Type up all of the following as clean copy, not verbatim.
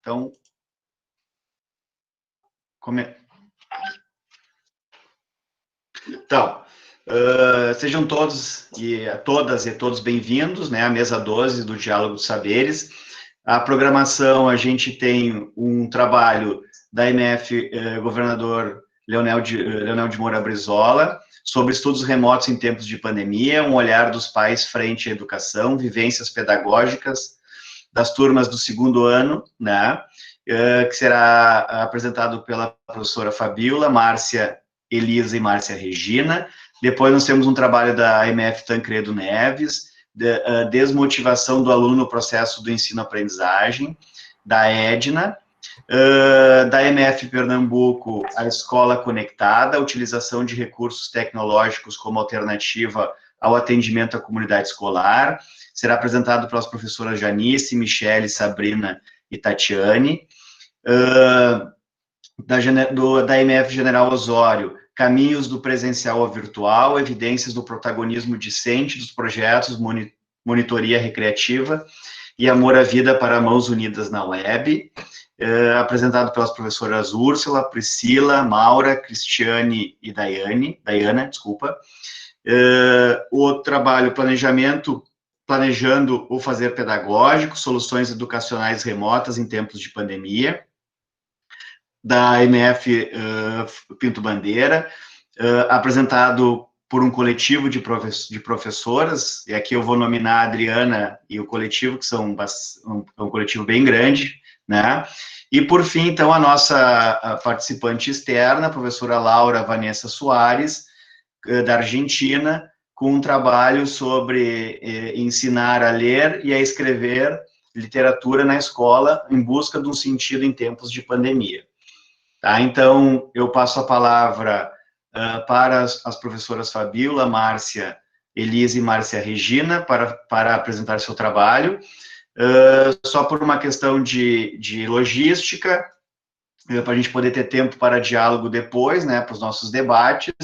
Então, sejam todos e todas e todos bem-vindos, né, à mesa 12 do Diálogo dos Saberes. A programação, a gente tem um trabalho da MF Governador Leonel de Moura Brizola, sobre estudos remotos em tempos de pandemia, um olhar dos pais frente à educação, vivências pedagógicas das turmas do segundo ano, né, que será apresentado pela professora Fabíola, Márcia Elisa e Márcia Regina. Depois nós temos um trabalho da MF Tancredo Neves, desmotivação do aluno no processo do ensino-aprendizagem, da Edna, da MF Pernambuco, a Escola Conectada, a utilização de recursos tecnológicos como alternativa ao atendimento à comunidade escolar, será apresentado pelas professoras Janice, Michele, Sabrina e Tatiane. Da MF General Osório, caminhos do presencial ao virtual, evidências do protagonismo discente dos projetos, monitoria recreativa e amor à vida para mãos unidas na web, apresentado pelas professoras Úrsula, Priscila, Maura, Cristiane e Daiana, desculpa. O trabalho planejando o fazer pedagógico, soluções educacionais remotas em tempos de pandemia, da MF Pinto Bandeira, apresentado por um coletivo de professoras, e aqui eu vou nominar a Adriana e o coletivo, que são um coletivo bem grande, né? E, por fim, então, a nossa participante externa, a professora Laura Vanessa Soares, da Argentina, com um trabalho sobre ensinar a ler e a escrever literatura na escola em busca de um sentido em tempos de pandemia. Tá, então, eu passo a palavra para as professoras Fabíola, Márcia, Elisa e Márcia Regina para apresentar seu trabalho. Só por uma questão de logística, para a gente poder ter tempo para diálogo depois, né, para os nossos debates,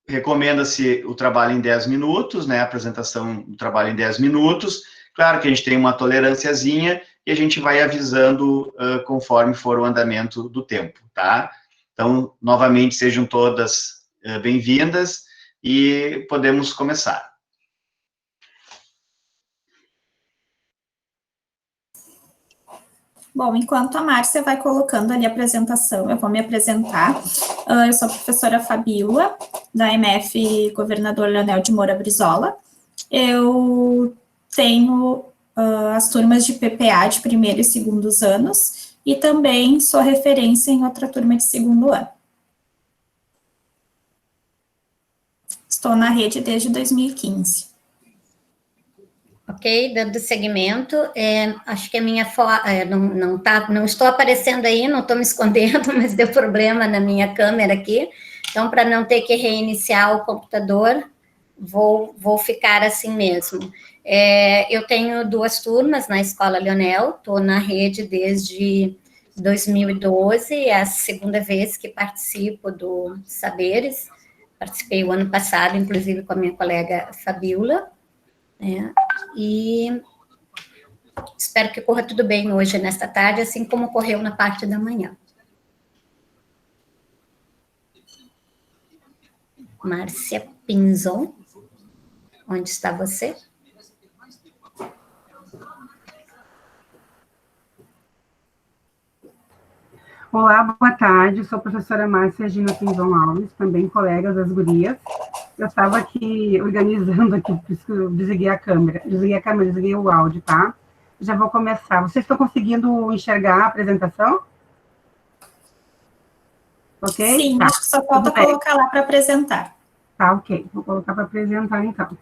recomenda-se o trabalho em 10 minutos, né, a apresentação do trabalho em 10 minutos. Claro que a gente tem uma tolerânciazinha e a gente vai avisando conforme for o andamento do tempo, tá? Então, novamente, sejam todas bem-vindas e podemos começar. Bom, enquanto a Márcia vai colocando ali a apresentação, eu vou me apresentar. Eu sou a professora Fabíola, da MF Governador Leonel de Moura Brizola. Eu tenho as turmas de PPA de primeiro e segundos anos, e também sou referência em outra turma de segundo ano. Estou na rede desde 2015. Ok, dando seguimento, acho que a minha não estou aparecendo aí, não estou me escondendo, mas deu problema na minha câmera aqui, então, para não ter que reiniciar o computador, vou ficar assim mesmo. Eu tenho 2 turmas na Escola Leonel, estou na rede desde 2012, é a segunda vez que participo do Saberes, participei o ano passado, inclusive com a minha colega Fabíola, e espero que corra tudo bem hoje, nesta tarde, assim como correu na parte da manhã. Márcia Pinzon, onde está você? Olá, boa tarde, sou a professora Márcia Regina Pinzon Alves, também colega das gurias. Eu estava aqui organizando aqui, por isso que eu desliguei a câmera, desliguei o áudio, tá? Já vou começar. Vocês estão conseguindo enxergar a apresentação? Ok? Sim, tá. Acho que só falta colocar lá para apresentar. Tá, ok. Vou colocar para apresentar, então.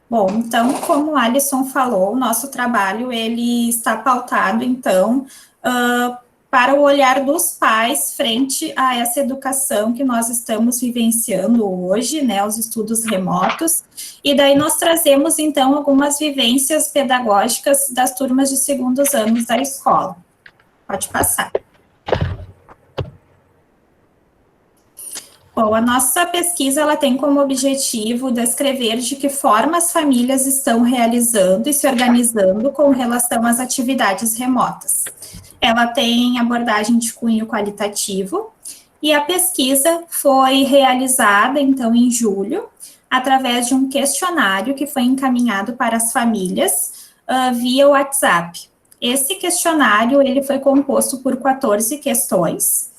Bom, então, como o Alisson falou, o nosso trabalho, ele está pautado, então, para o olhar dos pais frente a essa educação que nós estamos vivenciando hoje, né, os estudos remotos, e daí nós trazemos, então, algumas vivências pedagógicas das turmas de segundos anos da escola. Pode passar. Bom, a nossa pesquisa ela tem como objetivo descrever de que forma as famílias estão realizando e se organizando com relação às atividades remotas. Ela tem abordagem de cunho qualitativo e a pesquisa foi realizada, então, em julho, através de um questionário que foi encaminhado para as famílias via WhatsApp. Esse questionário ele foi composto por 14 questões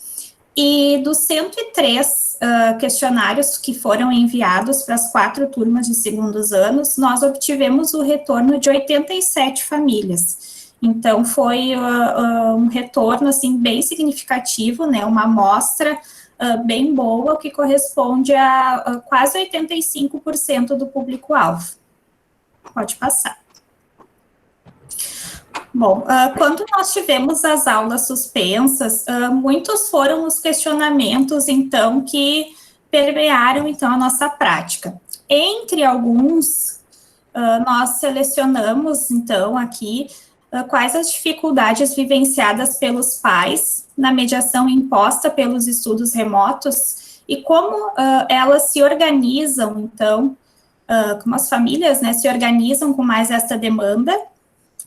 e dos 103 questionários que foram enviados para as 4 turmas de segundos anos, nós obtivemos o retorno de 87 famílias. Então, foi um retorno, assim, bem significativo, né, uma amostra bem boa, que corresponde a quase 85% do público-alvo. Pode passar. Bom, quando nós tivemos as aulas suspensas, muitos foram os questionamentos, então, que permearam, então, a nossa prática. Entre alguns, nós selecionamos, então, aqui, quais as dificuldades vivenciadas pelos pais na mediação imposta pelos estudos remotos e como elas se organizam, então, como as famílias, né, se organizam com mais essa demanda.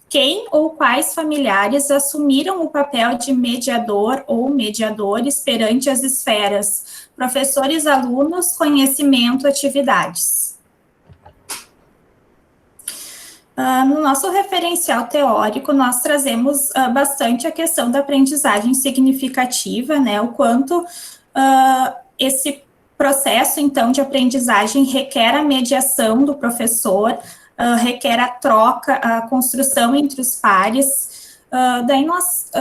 Quem ou quais familiares assumiram o papel de mediador ou mediadores perante as esferas professores, alunos, conhecimento, atividades? No nosso referencial teórico, nós trazemos bastante a questão da aprendizagem significativa, né, o quanto esse processo, então, de aprendizagem requer a mediação do professor, requer a troca, a construção entre os pares. Daí nós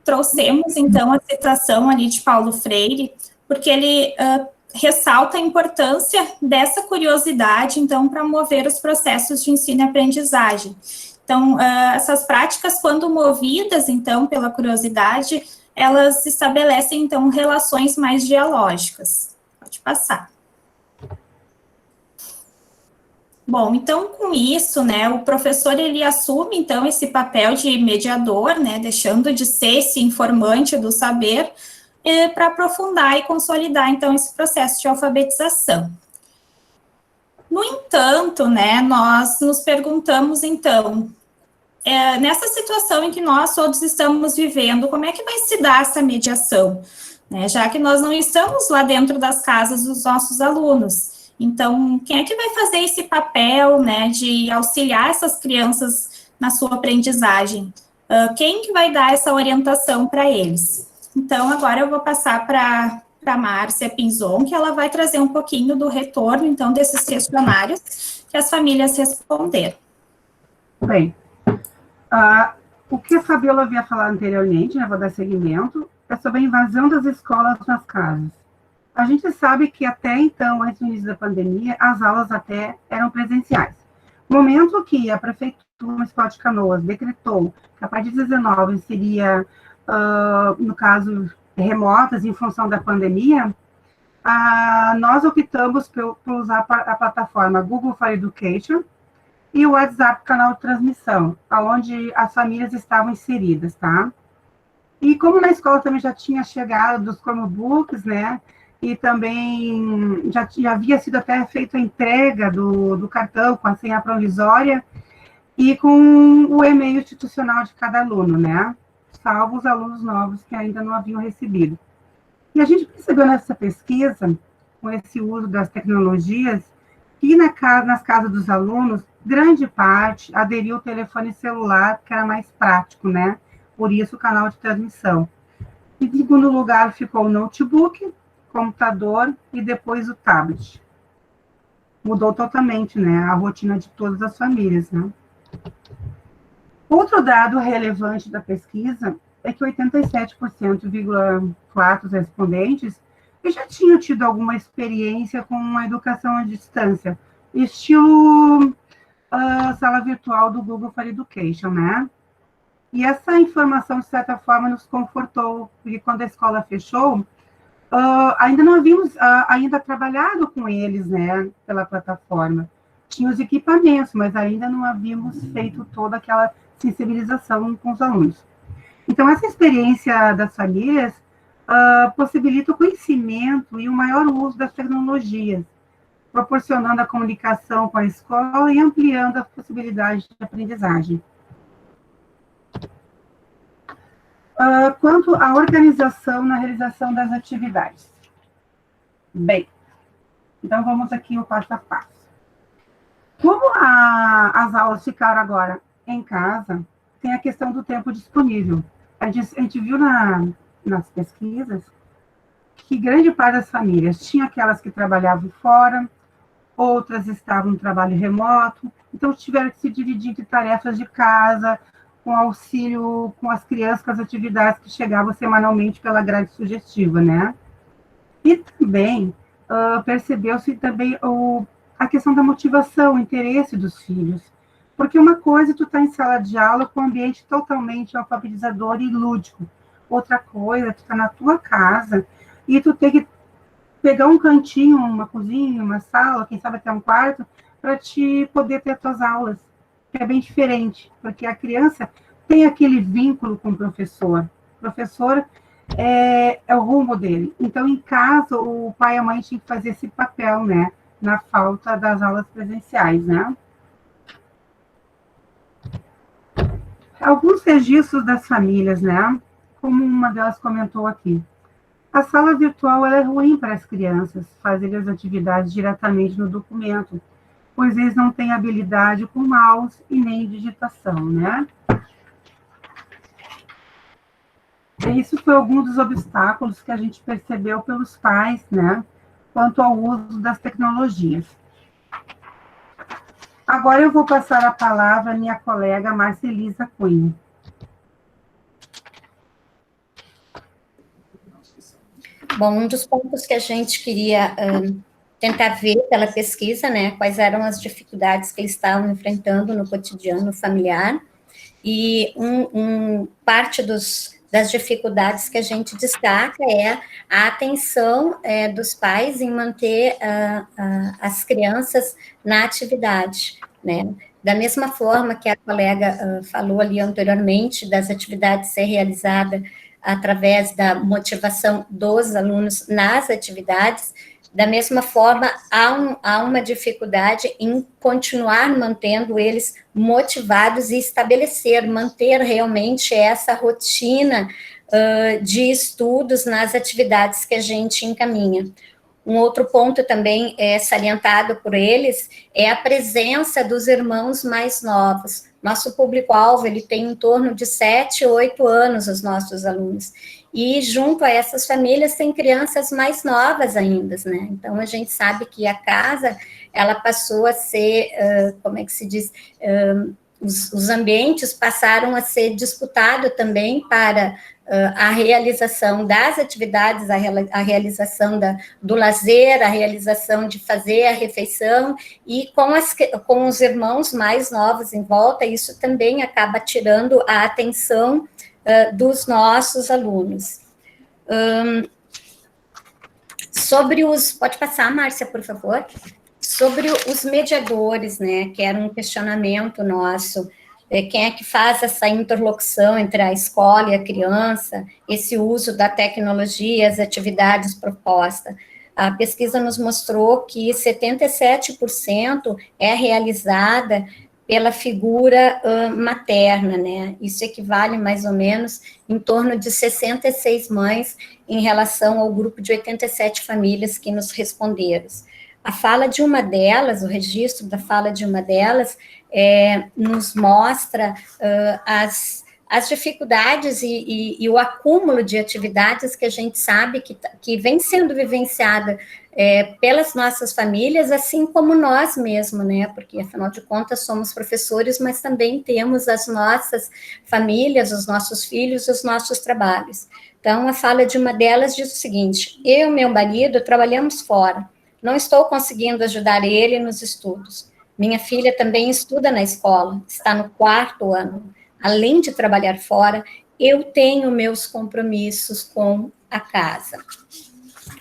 trouxemos, então, a citação ali de Paulo Freire, porque ele ressalta a importância dessa curiosidade, então, para mover os processos de ensino e aprendizagem. Então, essas práticas, quando movidas, então, pela curiosidade, elas estabelecem, então, relações mais dialógicas. Pode passar. Bom, então, com isso, né, o professor, ele assume, então, esse papel de mediador, né, deixando de ser esse informante do saber, para aprofundar e consolidar, então, esse processo de alfabetização. No entanto, né, nós nos perguntamos, então, nessa situação em que nós todos estamos vivendo, como é que vai se dar essa mediação? Né, já que nós não estamos lá dentro das casas dos nossos alunos. Então, quem é que vai fazer esse papel, né, de auxiliar essas crianças na sua aprendizagem? Quem que vai dar essa orientação para eles? Então, agora eu vou passar para a Márcia Pinzon, que ela vai trazer um pouquinho do retorno, então, desses questionários que as famílias responderam. Bem, o que a Fabiola havia falado anteriormente, né, vou dar seguimento, é sobre a invasão das escolas nas casas. A gente sabe que até então, antes do início da pandemia, as aulas até eram presenciais. No momento que a Prefeitura Municipal de Canoas decretou que a partir de 19 seria, no caso, remotas em função da pandemia, nós optamos por usar a plataforma Google for Education e o WhatsApp, canal de transmissão, onde as famílias estavam inseridas, tá? E como na escola também já tinha chegado dos Chromebooks, né, e também já havia sido até feita a entrega do cartão com a senha provisória e com o e-mail institucional de cada aluno, né, salvo os alunos novos que ainda não haviam recebido. E a gente percebeu nessa pesquisa, com esse uso das tecnologias, que nas casas dos alunos, grande parte aderiu ao telefone celular, que era mais prático, né, por isso o canal de transmissão. Em segundo lugar ficou o notebook, computador e depois o tablet. Mudou totalmente, né, a rotina de todas as famílias, né. Outro dado relevante da pesquisa é que 87,4% dos respondentes já tinham tido alguma experiência com a educação à distância, estilo sala virtual do Google for Education, né. E essa informação, de certa forma, nos confortou, porque quando a escola fechou, ainda não havíamos ainda trabalhado com eles, né, pela plataforma. Tinha os equipamentos, mas ainda não havíamos feito toda aquela sensibilização com os alunos. Então, essa experiência das famílias possibilita o conhecimento e o maior uso das tecnologias, proporcionando a comunicação com a escola e ampliando as possibilidades de aprendizagem. Quanto à organização na realização das atividades. Bem, então vamos aqui o passo a passo. Como as aulas ficaram agora em casa, tem a questão do tempo disponível. A gente viu nas pesquisas que grande parte das famílias tinha aquelas que trabalhavam fora, outras estavam no trabalho remoto, então tiveram que se dividir entre tarefas de casa, com auxílio com as crianças, com as atividades que chegavam semanalmente pela grade sugestiva, né? E também percebeu-se também a questão da motivação, o interesse dos filhos. Porque uma coisa é tu estar em sala de aula com um ambiente totalmente alfabetizador e lúdico. Outra coisa é tu estar na tua casa e tu ter que pegar um cantinho, uma cozinha, uma sala, quem sabe até um quarto, para te poder ter as tuas aulas, que é bem diferente, porque a criança tem aquele vínculo com o professor. O professor é o rumo dele. Então, em casa, o pai e a mãe tinham que fazer esse papel, né, na falta das aulas presenciais, né. Alguns registros das famílias, né, como uma delas comentou aqui. A sala virtual ela é ruim para as crianças fazerem as atividades diretamente no documento, pois eles não têm habilidade com mouse e nem digitação, né? E isso foi algum dos obstáculos que a gente percebeu pelos pais, né, quanto ao uso das tecnologias. Agora eu vou passar a palavra à minha colega Marcelisa Cunha. Bom, um dos pontos que a gente queria tentar ver pela pesquisa, né, quais eram as dificuldades que eles estavam enfrentando no cotidiano familiar, e parte das dificuldades que a gente destaca é a atenção dos pais em manter as crianças na atividade, né? Da mesma forma que a colega falou ali anteriormente, das atividades ser realizadas através da motivação dos alunos nas atividades, da mesma forma, há uma dificuldade em continuar mantendo eles motivados e manter realmente essa rotina de estudos nas atividades que a gente encaminha. Um outro ponto também salientado por eles é a presença dos irmãos mais novos. Nosso público-alvo, ele tem em torno de 7, 8 anos, os nossos alunos. E junto a essas famílias tem crianças mais novas ainda, né? Então, a gente sabe que a casa, ela passou a ser, como é que se diz, os ambientes passaram a ser disputados também para a realização das atividades, a realização do lazer, a realização de fazer a refeição, e com os irmãos mais novos em volta, isso também acaba tirando a atenção dos nossos alunos. Pode passar, Márcia, por favor? Sobre os mediadores, né, que era um questionamento nosso, quem é que faz essa interlocução entre a escola e a criança, esse uso da tecnologia, as atividades propostas. A pesquisa nos mostrou que 77% é realizada pela figura materna, né? Isso equivale mais ou menos em torno de 66 mães em relação ao grupo de 87 famílias que nos responderam. A fala de uma delas, o registro da fala de uma delas, nos mostra as dificuldades e o acúmulo de atividades que a gente sabe que vem sendo vivenciada pelas nossas famílias, assim como nós mesmos, né? Porque, afinal de contas, somos professores, mas também temos as nossas famílias, os nossos filhos, os nossos trabalhos. Então, a fala de uma delas diz o seguinte: eu e meu marido trabalhamos fora, não estou conseguindo ajudar ele nos estudos. Minha filha também estuda na escola, está no 4º ano. Além de trabalhar fora, eu tenho meus compromissos com a casa.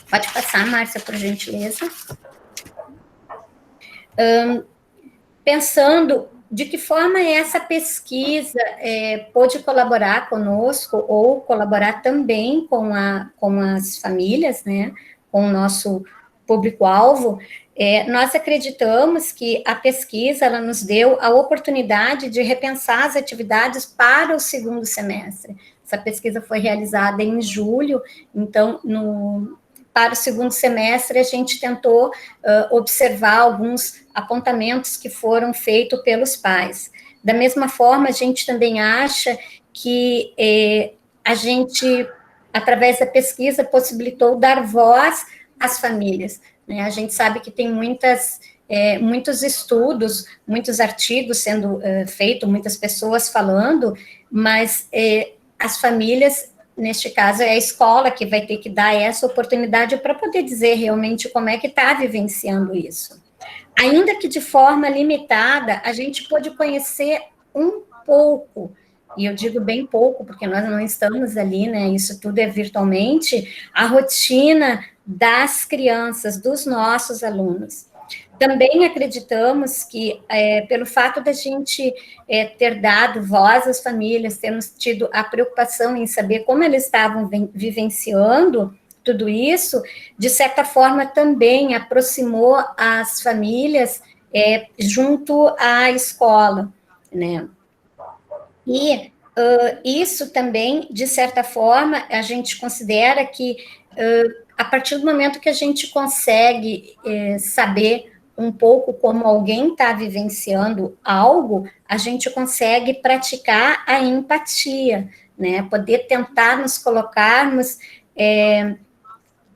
Pode passar, Márcia, por gentileza. Pensando de que forma essa pesquisa pôde colaborar conosco ou colaborar também com as famílias, né, com o nosso público-alvo. Nós acreditamos que a pesquisa ela nos deu a oportunidade de repensar as atividades para o segundo semestre. Essa pesquisa foi realizada em julho, então, para o segundo semestre, a gente tentou observar alguns apontamentos que foram feitos pelos pais. Da mesma forma, a gente também acha que a gente, através da pesquisa, possibilitou dar voz às famílias, né? A gente sabe que tem muitos estudos, muitos artigos sendo feitos, muitas pessoas falando, mas as famílias, neste caso, é a escola que vai ter que dar essa oportunidade para poder dizer realmente como é que está vivenciando isso. Ainda que de forma limitada, a gente pôde conhecer um pouco, e eu digo bem pouco, porque nós não estamos ali, né, isso tudo é virtualmente, a rotina das crianças, dos nossos alunos. Também acreditamos que, pelo fato da gente ter dado voz às famílias, termos tido a preocupação em saber como eles estavam vivenciando tudo isso, de certa forma também aproximou as famílias junto à escola, né? E isso também, de certa forma, a gente considera que a partir do momento que a gente consegue saber um pouco como alguém está vivenciando algo, a gente consegue praticar a empatia, né? Poder tentar nos colocarmos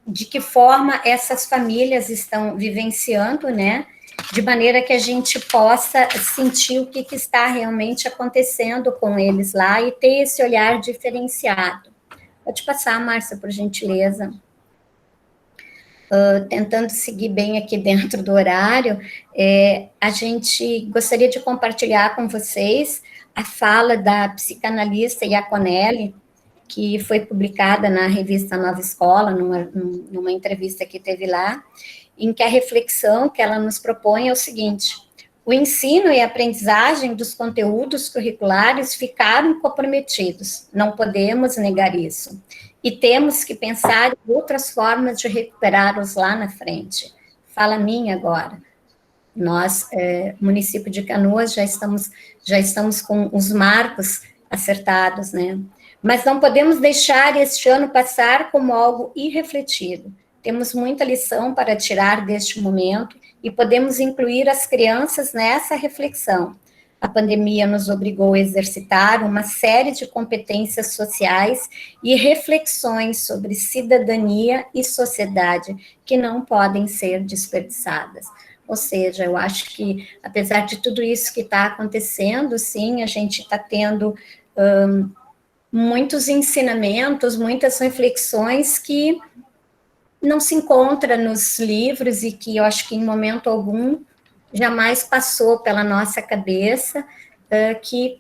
de que forma essas famílias estão vivenciando, né? De maneira que a gente possa sentir o que está realmente acontecendo com eles lá e ter esse olhar diferenciado. Pode passar, Márcia, por gentileza. Tentando seguir bem aqui dentro do horário, a gente gostaria de compartilhar com vocês a fala da psicanalista Iaconelli, que foi publicada na revista Nova Escola, numa entrevista que teve lá, em que a reflexão que ela nos propõe é o seguinte: o ensino e a aprendizagem dos conteúdos curriculares ficaram comprometidos, não podemos negar isso. E temos que pensar em outras formas de recuperá-los lá na frente. Fala a mim agora. Nós, município de Canoas, já estamos com os marcos acertados, né? Mas não podemos deixar este ano passar como algo irrefletido. Temos muita lição para tirar deste momento e podemos incluir as crianças nessa reflexão. A pandemia nos obrigou a exercitar uma série de competências sociais e reflexões sobre cidadania e sociedade que não podem ser desperdiçadas. Ou seja, eu acho que, apesar de tudo isso que está acontecendo, sim, a gente está tendo muitos ensinamentos, muitas reflexões que não se encontram nos livros e que eu acho que em momento algum jamais passou pela nossa cabeça que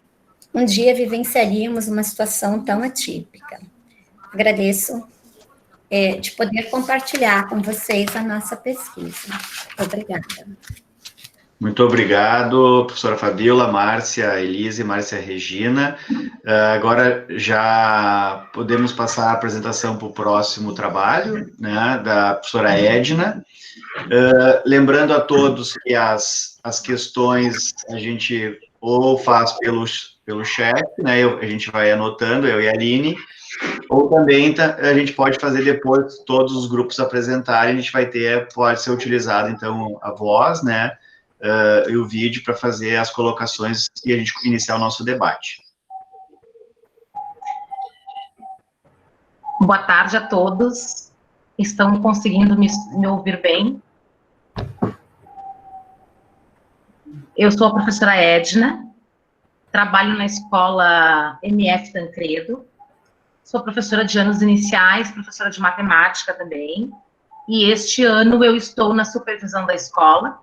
um dia vivenciaríamos uma situação tão atípica. Agradeço de poder compartilhar com vocês a nossa pesquisa. Obrigada. Muito obrigado, professora Fabíola, Márcia Elise, Márcia Regina. Agora já podemos passar a apresentação para o próximo trabalho, né, da professora Edna. Lembrando a todos que as questões a gente ou faz pelo chat, né, a gente vai anotando, eu e a Aline, ou também a gente pode fazer depois, todos os grupos apresentarem, a gente pode ser utilizado, então, a voz, né, e o vídeo para fazer as colocações e a gente iniciar o nosso debate. Boa tarde a todos. Estão conseguindo me ouvir bem? Eu sou a professora Edna, trabalho na escola MF Tancredo, sou professora de anos iniciais, professora de matemática também, e este ano eu estou na supervisão da escola.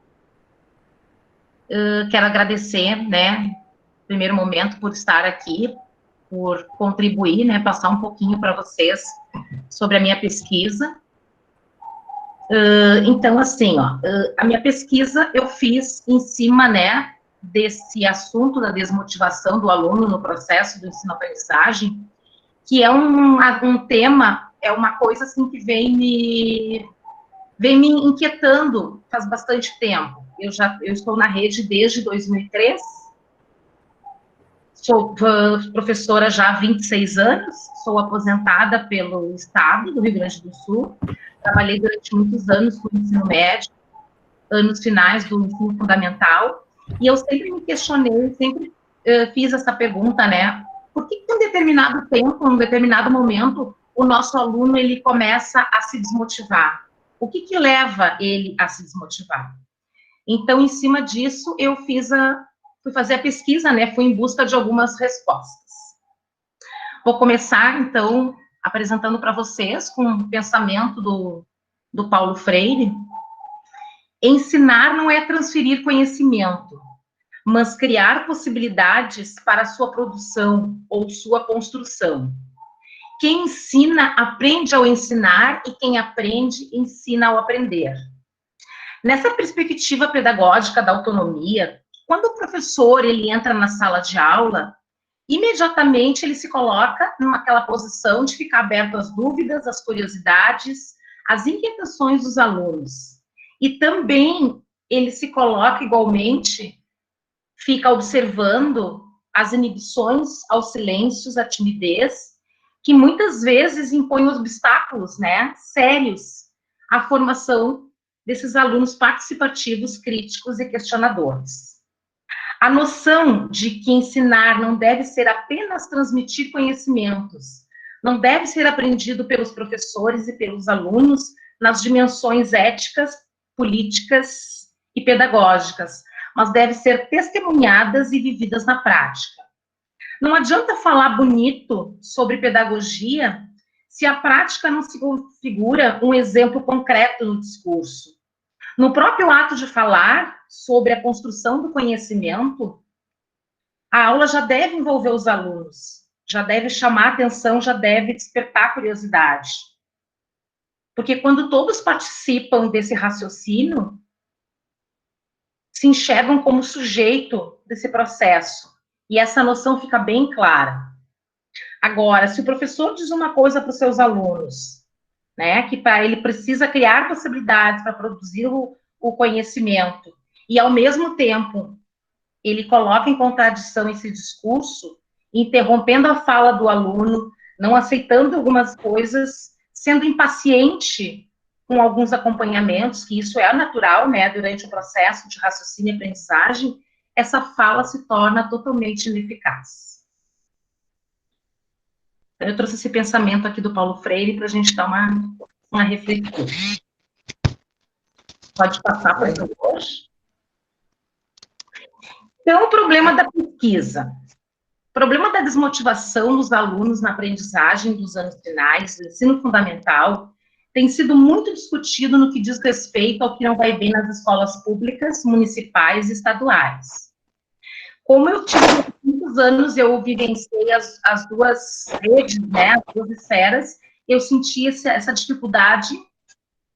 Quero agradecer, né, no primeiro momento, por estar aqui, por contribuir, né, passar um pouquinho para vocês sobre a minha pesquisa. Então, assim, ó, a minha pesquisa eu fiz em cima, né, desse assunto da desmotivação do aluno no processo do ensino-aprendizagem, que é um tema, é uma coisa assim que vem me inquietando faz bastante tempo. Eu estou na rede desde 2003, sou professora já há 26 anos, sou aposentada pelo Estado do Rio Grande do Sul, trabalhei durante muitos anos com o ensino médio, anos finais do ensino fundamental, e eu sempre me questionei, sempre fiz essa pergunta, né? Por que em um determinado tempo, em um determinado momento, o nosso aluno ele começa a se desmotivar? O que leva ele a se desmotivar? Então, em cima disso, eu fui fazer a pesquisa, né? Fui em busca de algumas respostas. Vou começar, então, apresentando para vocês com o pensamento do Paulo Freire. Ensinar não é transferir conhecimento, mas criar possibilidades para sua produção ou sua construção. Quem ensina, aprende ao ensinar, e quem aprende, ensina ao aprender. Nessa perspectiva pedagógica da autonomia, quando o professor ele entra na sala de aula, imediatamente ele se coloca naquela posição de ficar aberto às dúvidas, às curiosidades, às inquietações dos alunos. E também ele se coloca igualmente, fica observando as inibições, aos silêncios, à timidez, que muitas vezes impõem obstáculos, né, sérios à formação desses alunos participativos, críticos e questionadores. A noção de que ensinar não deve ser apenas transmitir conhecimentos, não deve ser aprendido pelos professores e pelos alunos nas dimensões éticas, políticas e pedagógicas, mas deve ser testemunhadas e vividas na prática. Não adianta falar bonito sobre pedagogia se a prática não se configura um exemplo concreto no discurso. No próprio ato de falar sobre a construção do conhecimento, a aula já deve envolver os alunos, já deve chamar atenção, já deve despertar curiosidade. Porque quando todos participam desse raciocínio, se enxergam como sujeito desse processo. E essa noção fica bem clara. Agora, se o professor diz uma coisa para os seus alunos, né, que para ele precisa criar possibilidades para produzir o conhecimento, e ao mesmo tempo ele coloca em contradição esse discurso, interrompendo a fala do aluno, não aceitando algumas coisas, sendo impaciente com alguns acompanhamentos, que isso é natural, né, durante o processo de raciocínio e aprendizagem, essa fala se torna totalmente ineficaz. Eu trouxe esse pensamento aqui do Paulo Freire para a gente dar uma reflexão. Pode passar, por favor. Então, o problema da pesquisa. O problema da desmotivação dos alunos na aprendizagem dos anos finais, do ensino fundamental, tem sido muito discutido no que diz respeito ao que não vai bem nas escolas públicas, municipais e estaduais. Como eu tive muitos anos, eu vivenciei as duas redes, né, as duas esferas, eu senti essa dificuldade,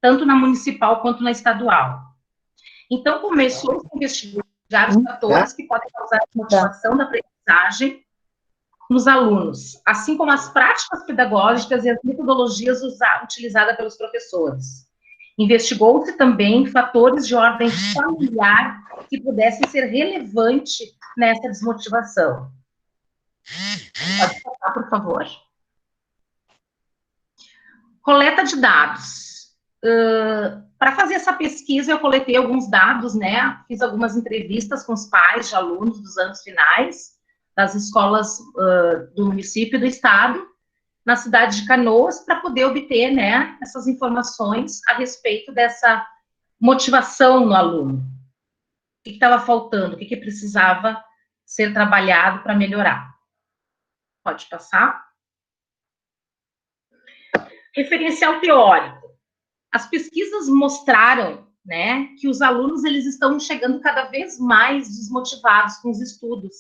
tanto na municipal quanto na estadual. Então, começou a investigar os fatores que podem causar a desmotivação da aprendizagem nos alunos, assim como as práticas pedagógicas e as metodologias utilizadas pelos professores. Investigou-se também fatores de ordem familiar que pudessem ser relevantes nessa desmotivação. Pode passar, por favor. Coleta de dados. Para fazer essa pesquisa, eu coletei alguns dados, né? Fiz algumas entrevistas com os pais de alunos dos anos finais, das escolas do município e do estado, na cidade de Canoas, para poder obter, né, essas informações a respeito dessa motivação no aluno. O que estava faltando, o que precisava ser trabalhado para melhorar. Pode passar. Referencial teórico. As pesquisas mostraram, né, que os alunos eles estão chegando cada vez mais desmotivados com os estudos.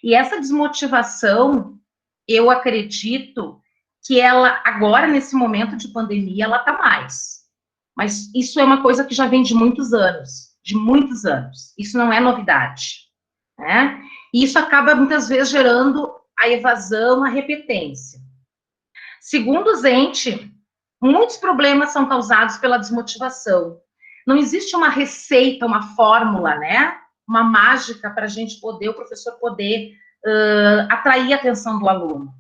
E essa desmotivação, eu acredito que ela, agora, nesse momento de pandemia, ela está mais. Mas isso é uma coisa que já vem de muitos anos. Isso não é novidade. né? E isso acaba, muitas vezes, gerando a evasão, a repetência. Segundo o Zente, muitos problemas são causados pela desmotivação. Não existe uma receita, uma fórmula, né? Uma mágica para a gente poder, o professor poder atrair a atenção do aluno.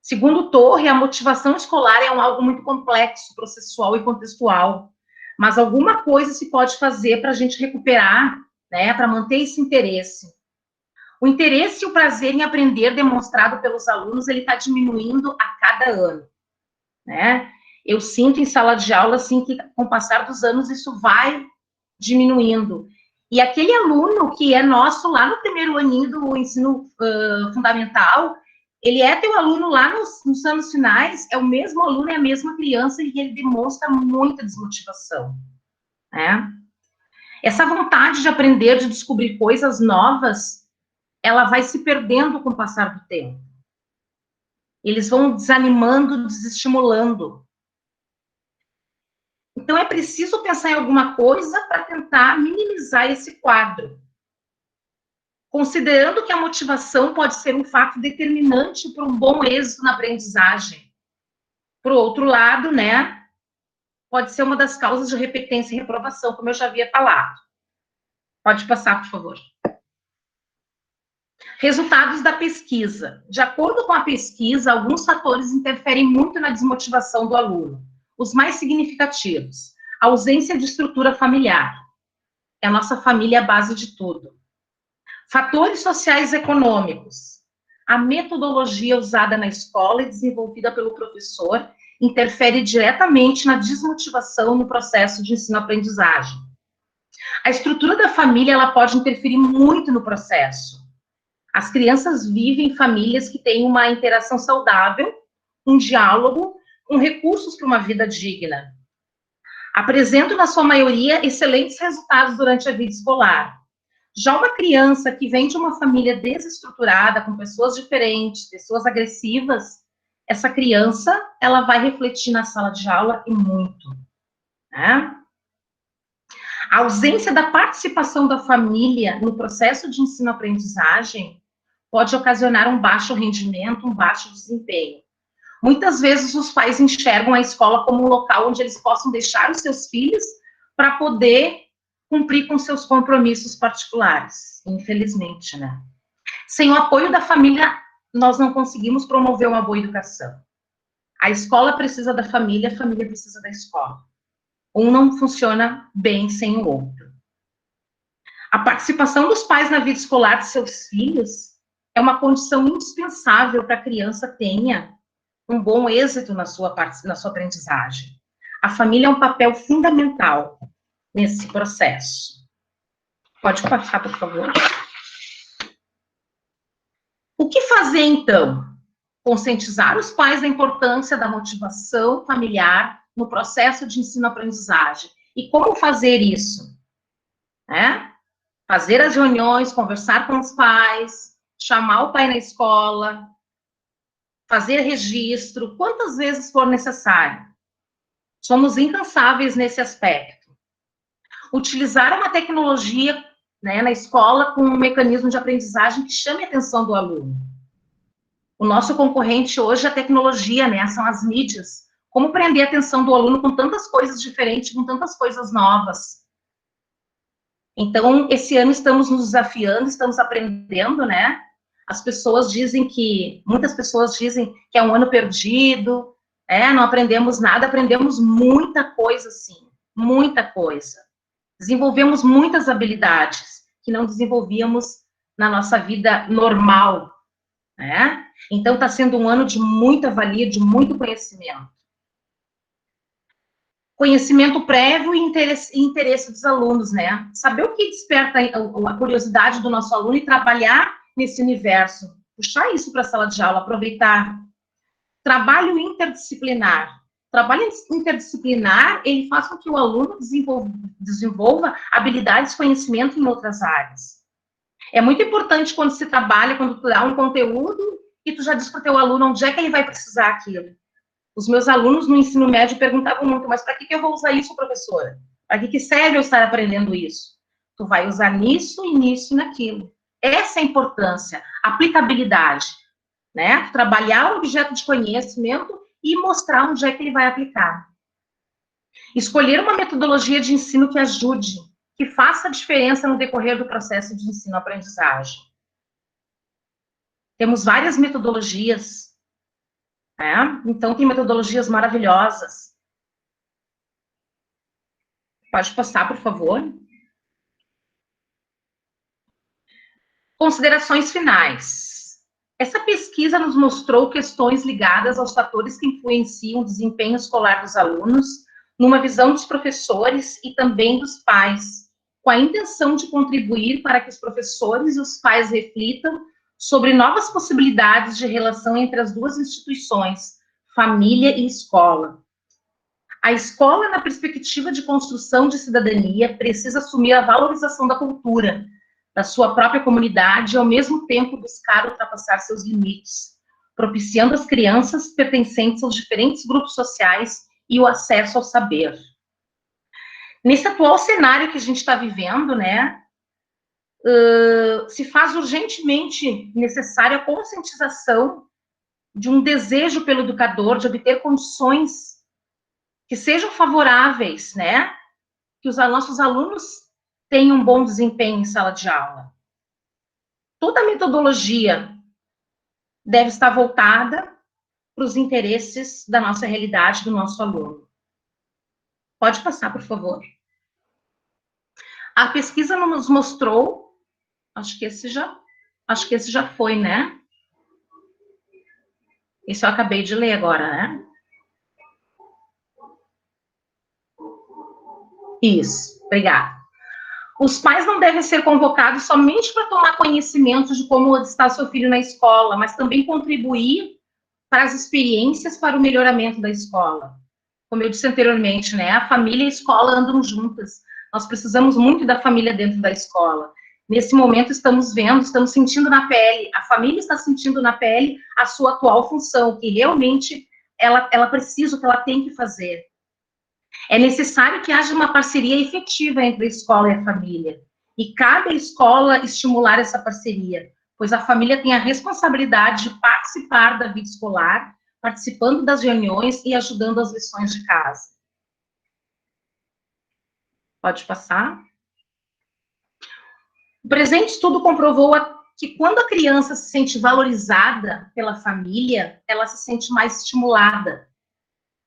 Segundo Torre, a motivação escolar é algo muito complexo, processual e contextual. Mas alguma coisa se pode fazer para a gente recuperar, né? Para manter esse interesse. O interesse e o prazer em aprender demonstrado pelos alunos, ele está diminuindo a cada ano, né? Eu sinto em sala de aula, assim, que com o passar dos anos isso vai diminuindo. E aquele aluno que é nosso lá no primeiro aninho do ensino fundamental, ele é teu aluno lá nos anos finais, é o mesmo aluno, é a mesma criança, e ele demonstra muita desmotivação, né? Essa vontade de aprender, de descobrir coisas novas, ela vai se perdendo com o passar do tempo. Eles vão desanimando, desestimulando. Então, é preciso pensar em alguma coisa para tentar minimizar esse quadro. Considerando que a motivação pode ser um fato determinante para um bom êxito na aprendizagem. Por outro lado, né, pode ser uma das causas de repetência e reprovação, como eu já havia falado. Pode passar, por favor. Resultados da pesquisa. De acordo com a pesquisa, alguns fatores interferem muito na desmotivação do aluno. Os mais significativos: a ausência de estrutura familiar. É a nossa família a base de tudo. Fatores sociais e econômicos. A metodologia usada na escola e desenvolvida pelo professor interfere diretamente na desmotivação no processo de ensino-aprendizagem. A estrutura da família, ela pode interferir muito no processo. As crianças vivem em famílias que têm uma interação saudável, um diálogo, com recursos para uma vida digna. Apresentam, na sua maioria, excelentes resultados durante a vida escolar. Já uma criança que vem de uma família desestruturada, com pessoas diferentes, pessoas agressivas, essa criança, ela vai refletir na sala de aula e muito, né? A ausência da participação da família no processo de ensino-aprendizagem pode ocasionar um baixo rendimento, um baixo desempenho. Muitas vezes os pais enxergam a escola como um local onde eles possam deixar os seus filhos para poder cumprir com seus compromissos particulares, infelizmente, né? Sem o apoio da família, nós não conseguimos promover uma boa educação. A escola precisa da família, a família precisa da escola. Um não funciona bem sem o outro. A participação dos pais na vida escolar de seus filhos é uma condição indispensável para a criança tenha um bom êxito na sua aprendizagem. A família é um papel fundamental nesse processo. Pode passar, por favor. O que fazer, então? Conscientizar os pais da importância da motivação familiar no processo de ensino-aprendizagem. E como fazer isso? Fazer as reuniões, conversar com os pais, chamar o pai na escola, fazer registro, quantas vezes for necessário. Somos incansáveis nesse aspecto. Utilizar uma tecnologia, né, na escola com um mecanismo de aprendizagem que chame a atenção do aluno. O nosso concorrente hoje é a tecnologia, né, são as mídias. Como prender a atenção do aluno com tantas coisas diferentes, com tantas coisas novas. Então, esse ano estamos nos desafiando, estamos aprendendo, né? Muitas pessoas dizem que é um ano perdido, não aprendemos nada, aprendemos muita coisa, sim, muita coisa. Desenvolvemos muitas habilidades que não desenvolvíamos na nossa vida normal, né? Então, está sendo um ano de muita valia, de muito conhecimento. Conhecimento prévio e interesse dos alunos, né? Saber o que desperta a curiosidade do nosso aluno e trabalhar nesse universo. Puxar isso para a sala de aula, aproveitar. Trabalho interdisciplinar. Trabalho interdisciplinar, ele faz com que o aluno desenvolva habilidades, conhecimento em outras áreas. É muito importante quando se trabalha, quando tu dá um conteúdo e tu já diz para o teu aluno onde é que ele vai precisar aquilo. Os meus alunos no ensino médio perguntavam muito, mas para que eu vou usar isso, professora? Para que serve eu estar aprendendo isso? Tu vai usar nisso e nisso e naquilo. Essa é a importância, aplicabilidade, né? Trabalhar o objeto de conhecimento e mostrar onde é que ele vai aplicar. Escolher uma metodologia de ensino que ajude, que faça diferença no decorrer do processo de ensino-aprendizagem. Temos várias metodologias, né? Então, tem metodologias maravilhosas. Pode passar, por favor. Considerações finais. Essa pesquisa nos mostrou questões ligadas aos fatores que influenciam o desempenho escolar dos alunos, numa visão dos professores e também dos pais, com a intenção de contribuir para que os professores e os pais reflitam sobre novas possibilidades de relação entre as duas instituições, família e escola. A escola, na perspectiva de construção de cidadania, precisa assumir a valorização da cultura, da sua própria comunidade e, ao mesmo tempo, buscar ultrapassar seus limites, propiciando às crianças pertencentes aos diferentes grupos sociais e o acesso ao saber. Nesse atual cenário que a gente está vivendo, né, se faz urgentemente necessária a conscientização de um desejo pelo educador de obter condições que sejam favoráveis, né, que os nossos alunos tenham um bom desempenho em sala de aula. Toda a metodologia deve estar voltada para os interesses da nossa realidade, do nosso aluno. Pode passar, por favor. A pesquisa nos mostrou, acho que esse já foi, né? Esse eu acabei de ler agora, né? Isso, obrigada. Os pais não devem ser convocados somente para tomar conhecimento de como está seu filho na escola, mas também contribuir para as experiências para o melhoramento da escola. Como eu disse anteriormente, né, a família e a escola andam juntas. Nós precisamos muito da família dentro da escola. Nesse momento estamos vendo, estamos sentindo na pele, a família está sentindo na pele a sua atual função, que realmente ela precisa, o que ela tem que fazer. É necessário que haja uma parceria efetiva entre a escola e a família. E cabe à escola estimular essa parceria, pois a família tem a responsabilidade de participar da vida escolar, participando das reuniões e ajudando as lições de casa. Pode passar. O presente estudo comprovou que quando a criança se sente valorizada pela família, ela se sente mais estimulada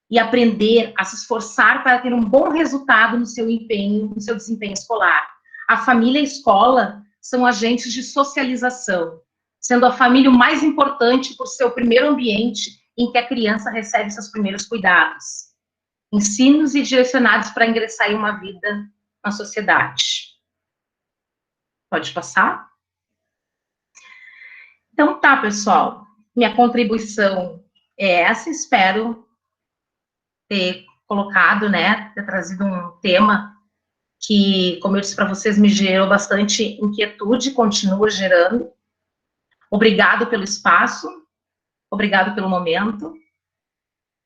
e aprender a se esforçar para ter um bom resultado no seu empenho, no seu desempenho escolar. A família e a escola são agentes de socialização, sendo a família o mais importante por ser o primeiro ambiente em que a criança recebe seus primeiros cuidados, ensinos e direcionados para ingressar em uma vida na sociedade. Pode passar? Então tá, pessoal, minha contribuição é essa, espero ter colocado, né, ter trazido um tema que, como eu disse para vocês, me gerou bastante inquietude, continua gerando. Obrigado pelo espaço, obrigado pelo momento.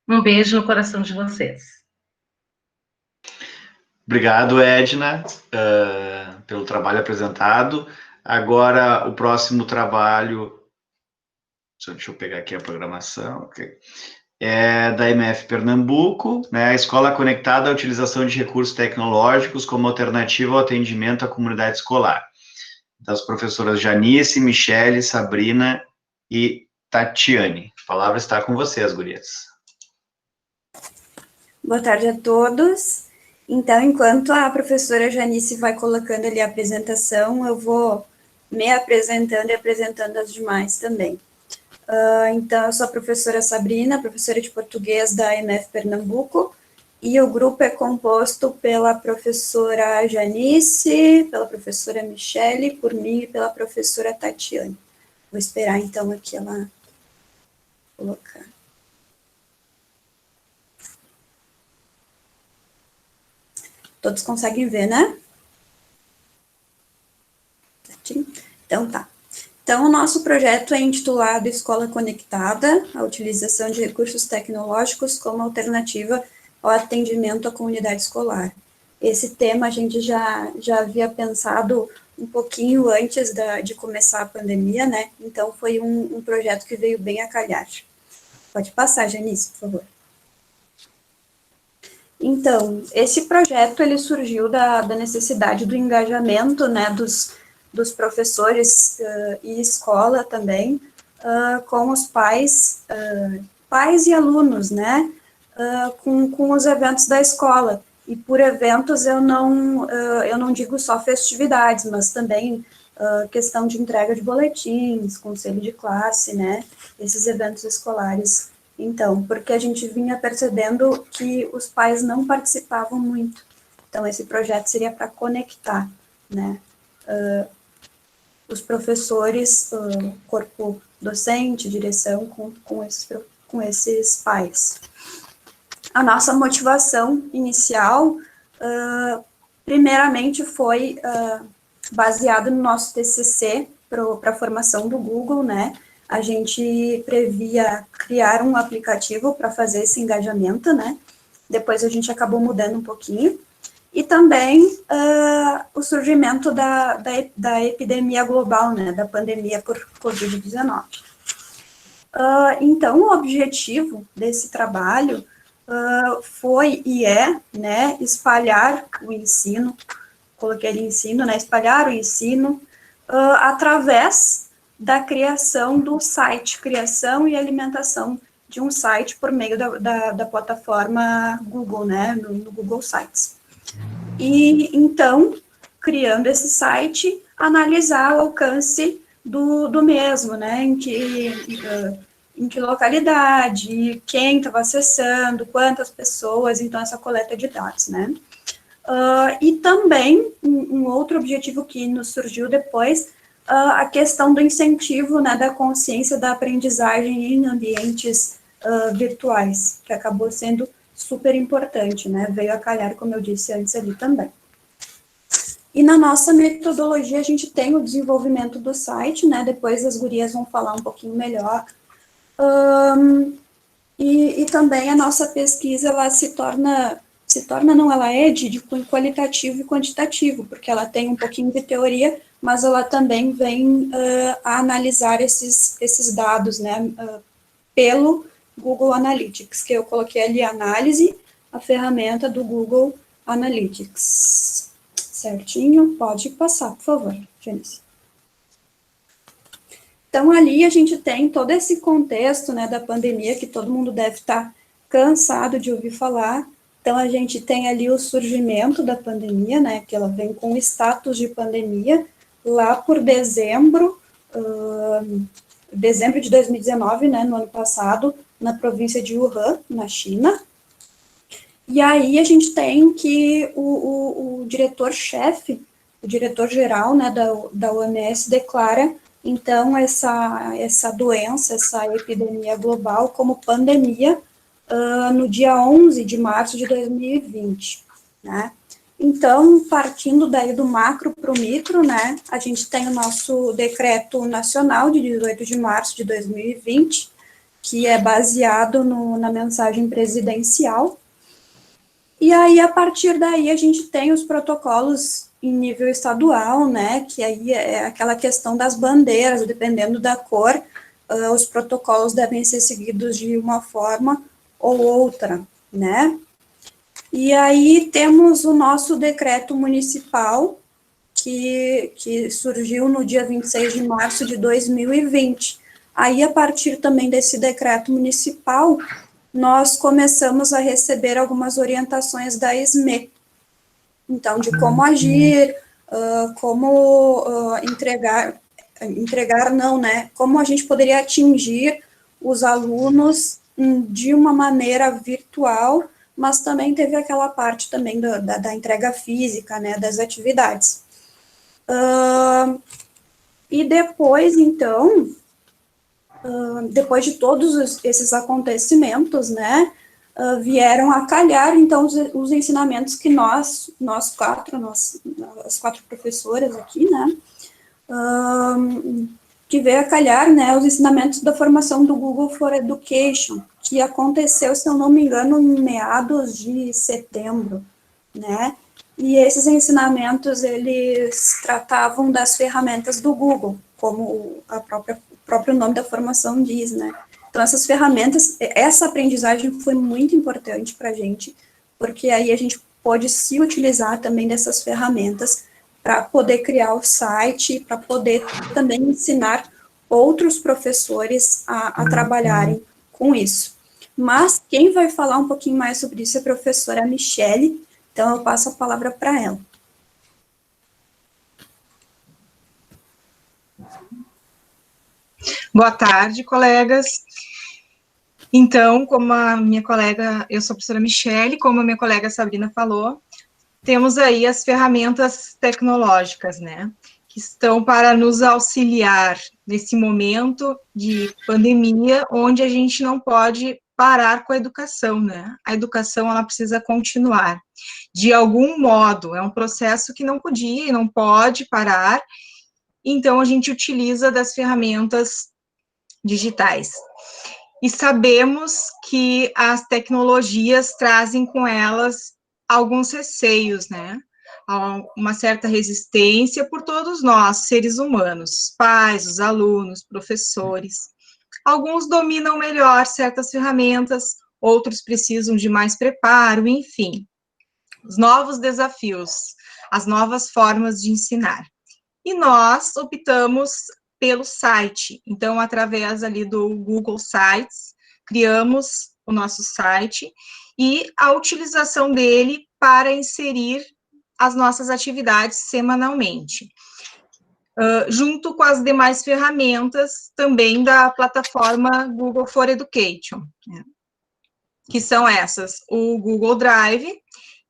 Um beijo no coração de vocês. Obrigado, Edna, pelo trabalho apresentado. Agora, o próximo trabalho... Deixa eu pegar aqui a programação. Okay. É da MF Pernambuco, né, a Escola Conectada à Utilização de Recursos Tecnológicos como alternativa ao atendimento à comunidade escolar. Das professoras Janice, Michele, Sabrina e Tatiane. A palavra está com vocês, gurias. Boa tarde a todos. Então, enquanto a professora Janice vai colocando ali a apresentação, eu vou me apresentando e apresentando as demais também. Então, eu sou a professora Sabrina, professora de português da MF Pernambuco, e o grupo é composto pela professora Janice, pela professora Michele, por mim e pela professora Tatiane. Vou esperar, então, aqui ela colocar. Todos conseguem ver, né? Então, tá. Então, o nosso projeto é intitulado Escola Conectada, a utilização de recursos tecnológicos como alternativa ao atendimento à comunidade escolar. esse tema a gente já havia pensado um pouquinho antes de começar a pandemia, né? Então, foi um projeto que veio bem a calhar. Pode passar, Janice, por favor. Então, esse projeto, ele surgiu da necessidade do engajamento, né, dos professores e escola também, com os pais e alunos, né, com os eventos da escola. E por eventos eu não digo só festividades, mas também questão de entrega de boletins, conselho de classe, né, esses eventos escolares. Então, porque a gente vinha percebendo que os pais não participavam muito. Então, esse projeto seria para conectar, né, os professores, corpo docente, direção, com esses pais. A nossa motivação inicial, primeiramente, foi baseada no nosso TCC para a formação do Google, né? A gente previa criar um aplicativo para fazer esse engajamento, né? Depois a gente acabou mudando um pouquinho. E também o surgimento da epidemia global, né? Da pandemia por Covid-19. Então, o objetivo desse trabalho foi e é, né, espalhar o ensino, coloquei ali ensino, né, espalhar o ensino através da criação do site, criação e alimentação de um site por meio da plataforma Google, né, no Google Sites. E, então, criando esse site, analisar o alcance do mesmo, né, em que localidade, quem estava acessando, quantas pessoas, então essa coleta de dados, né. E também, um outro objetivo que nos surgiu depois, a questão do incentivo, né, da consciência da aprendizagem em ambientes virtuais, que acabou sendo super importante, né, veio a calhar, como eu disse antes ali também. E na nossa metodologia, a gente tem o desenvolvimento do site, né, depois as gurias vão falar um pouquinho melhor, e também a nossa pesquisa, ela ela é de cunho qualitativo e quantitativo, porque ela tem um pouquinho de teoria, mas ela também vem a analisar esses dados, né, pelo Google Analytics, que eu coloquei ali análise, a ferramenta do Google Analytics. Certinho? Pode passar, por favor, Janice. Então, ali a gente tem todo esse contexto, né, da pandemia, que todo mundo deve estar cansado de ouvir falar. Então, a gente tem ali o surgimento da pandemia, né, que ela vem com o status de pandemia, lá por dezembro de 2019, né, no ano passado, na província de Wuhan, na China. E aí a gente tem que o diretor-chefe, o diretor-geral, né, da OMS declara, então, essa doença, essa epidemia global como pandemia, no dia 11 de março de 2020, né? Então, partindo daí do macro para o micro, né, a gente tem o nosso decreto nacional de 18 de março de 2020, que é baseado na mensagem presidencial. E aí, a partir daí, a gente tem os protocolos em nível estadual, né, que aí é aquela questão das bandeiras, dependendo da cor, os protocolos devem ser seguidos de uma forma ou outra, né. E aí temos o nosso decreto municipal, que surgiu no dia 26 de março de 2020. Aí, a partir também desse decreto municipal, nós começamos a receber algumas orientações da SME, então, de como agir, como como a gente poderia atingir os alunos de uma maneira virtual, mas também teve aquela parte também da entrega física, né, das atividades. E depois, então, depois de todos esses acontecimentos, né, vieram a calhar, então, os ensinamentos que as quatro professoras aqui, né, que veio a calhar, né, os ensinamentos da formação do Google for Education, que aconteceu, se eu não me engano, em meados de setembro, né, E esses ensinamentos, eles tratavam das ferramentas do Google, como o próprio nome da formação diz, né? Então, essas ferramentas, essa aprendizagem foi muito importante para a gente, porque aí a gente pode se utilizar também dessas ferramentas para poder criar o site, para poder também ensinar outros professores a trabalharem com isso. Mas quem vai falar um pouquinho mais sobre isso é a professora Michele, então eu passo a palavra para ela. Boa tarde, colegas. Então, como a minha colega, eu sou a professora Michele, como a minha colega Sabrina falou, temos aí as ferramentas tecnológicas, né, que estão para nos auxiliar nesse momento de pandemia, onde a gente não pode parar com a educação, né, a educação, ela precisa continuar, de algum modo, é um processo que não podia e não pode parar, então a gente utiliza das ferramentas digitais. E sabemos que as tecnologias trazem com elas alguns receios, né? Uma certa resistência por todos nós, seres humanos, pais, os alunos, professores. Alguns dominam melhor certas ferramentas, outros precisam de mais preparo, enfim. Os novos desafios, as novas formas de ensinar. E nós optamos pelo site. Então, através ali do Google Sites, criamos o nosso site e a utilização dele para inserir as nossas atividades semanalmente. Junto com as demais ferramentas também da plataforma Google for Education, né? Que são essas, o Google Drive,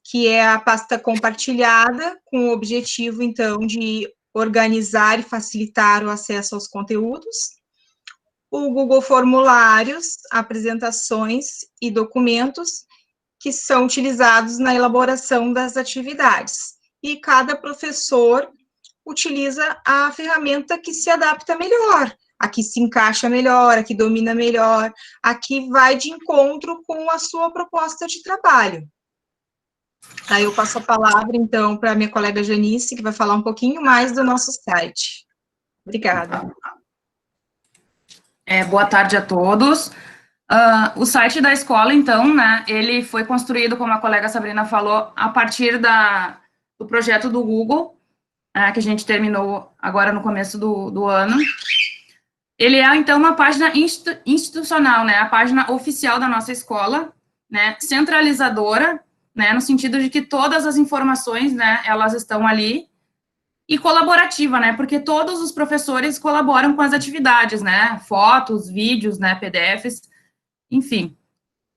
que é a pasta compartilhada com o objetivo, então, de organizar e facilitar o acesso aos conteúdos, o Google Formulários, apresentações e documentos, que são utilizados na elaboração das atividades, e cada professor utiliza a ferramenta que se adapta melhor, a que se encaixa melhor, a que domina melhor, a que vai de encontro com a sua proposta de trabalho. Aí eu passo a palavra, então, para a minha colega Janice, que vai falar um pouquinho mais do nosso site. Obrigada. Boa tarde a todos. O site da escola, então, né, ele foi construído, como a colega Sabrina falou, a partir do projeto do Google, que a gente terminou agora no começo do ano. Ele é, então, uma página institucional, né, a página oficial da nossa escola, né, centralizadora, né, no sentido de que todas as informações, né, elas estão ali, e colaborativa, né, porque todos os professores colaboram com as atividades, né, fotos, vídeos, né, PDFs, enfim.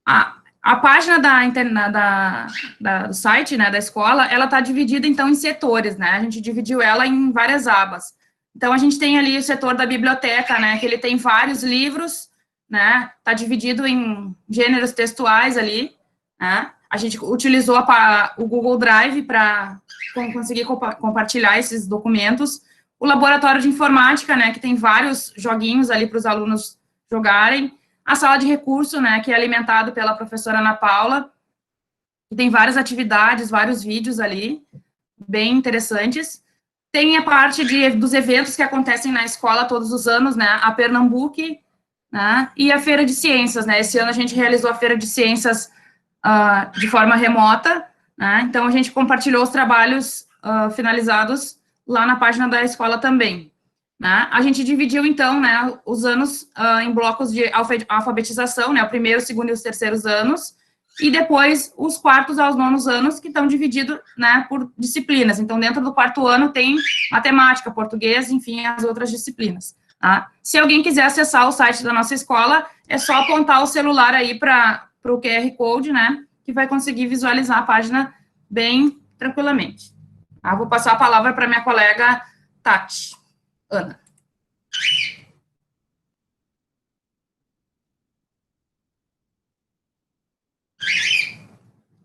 A página do site, né, da escola, ela está dividida, então, em setores, né, a gente dividiu ela em várias abas. Então, a gente tem ali o setor da biblioteca, né, que ele tem vários livros, né, está dividido em gêneros textuais ali, né, a gente utilizou o Google Drive para conseguir compartilhar esses documentos. O laboratório de informática, né, que tem vários joguinhos ali para os alunos jogarem. A sala de recurso, né, que é alimentado pela professora Ana Paula, que tem várias atividades, vários vídeos ali, bem interessantes. Tem a parte dos eventos que acontecem na escola todos os anos, né, a Pernambuco, né, e a Feira de Ciências, né. Esse ano a gente realizou a Feira de Ciências de forma remota, né? Então a gente compartilhou os trabalhos finalizados lá na página da escola também, né? A gente dividiu, então, né, os anos em blocos de alfabetização, né, o primeiro, o segundo e os terceiros anos, e depois os quartos aos nonos anos, que estão divididos, né, por disciplinas. Então, dentro do quarto ano tem matemática, português, enfim, as outras disciplinas, tá? Se alguém quiser acessar o site da nossa escola, é só apontar o celular aí para o QR Code, né, que vai conseguir visualizar a página bem tranquilamente. Vou passar a palavra para minha colega Tati. Ana.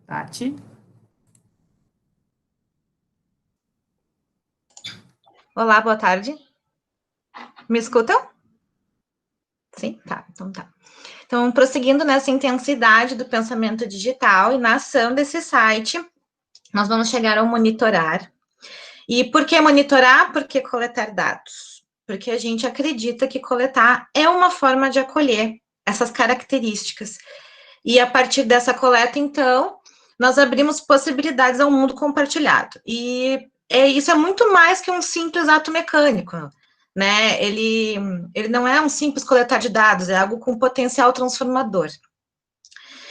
Tati. Olá, boa tarde. Me escutam? Sim? Tá, então tá. Então, prosseguindo nessa intensidade do pensamento digital e na ação desse site, nós vamos chegar ao monitorar. E por que monitorar? Porque coletar dados. Porque a gente acredita que coletar é uma forma de acolher essas características. E a partir dessa coleta, então, nós abrimos possibilidades ao mundo compartilhado. E isso é muito mais que um simples ato mecânico, né? Ele não é um simples coletar de dados, é algo com potencial transformador.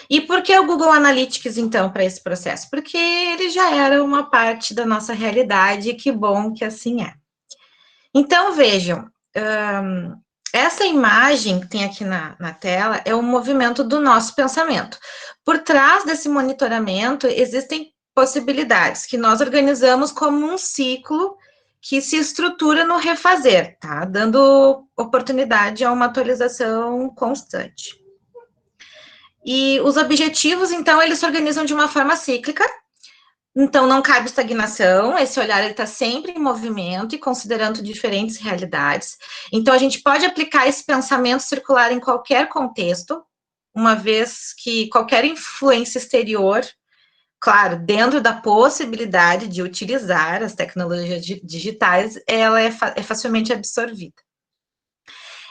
E por que o Google Analytics, então, para esse processo? Porque ele já era uma parte da nossa realidade, e que bom que assim é. Então, vejam, essa imagem que tem aqui na tela é o movimento do nosso pensamento. Por trás desse monitoramento, existem possibilidades que nós organizamos como um ciclo que se estrutura no refazer, tá? Dando oportunidade a uma atualização constante. E os objetivos, então, eles se organizam de uma forma cíclica. Então, não cabe estagnação, esse olhar está sempre em movimento e considerando diferentes realidades. Então, a gente pode aplicar esse pensamento circular em qualquer contexto, uma vez que qualquer influência exterior, claro, dentro da possibilidade de utilizar as tecnologias digitais, ela é facilmente absorvida.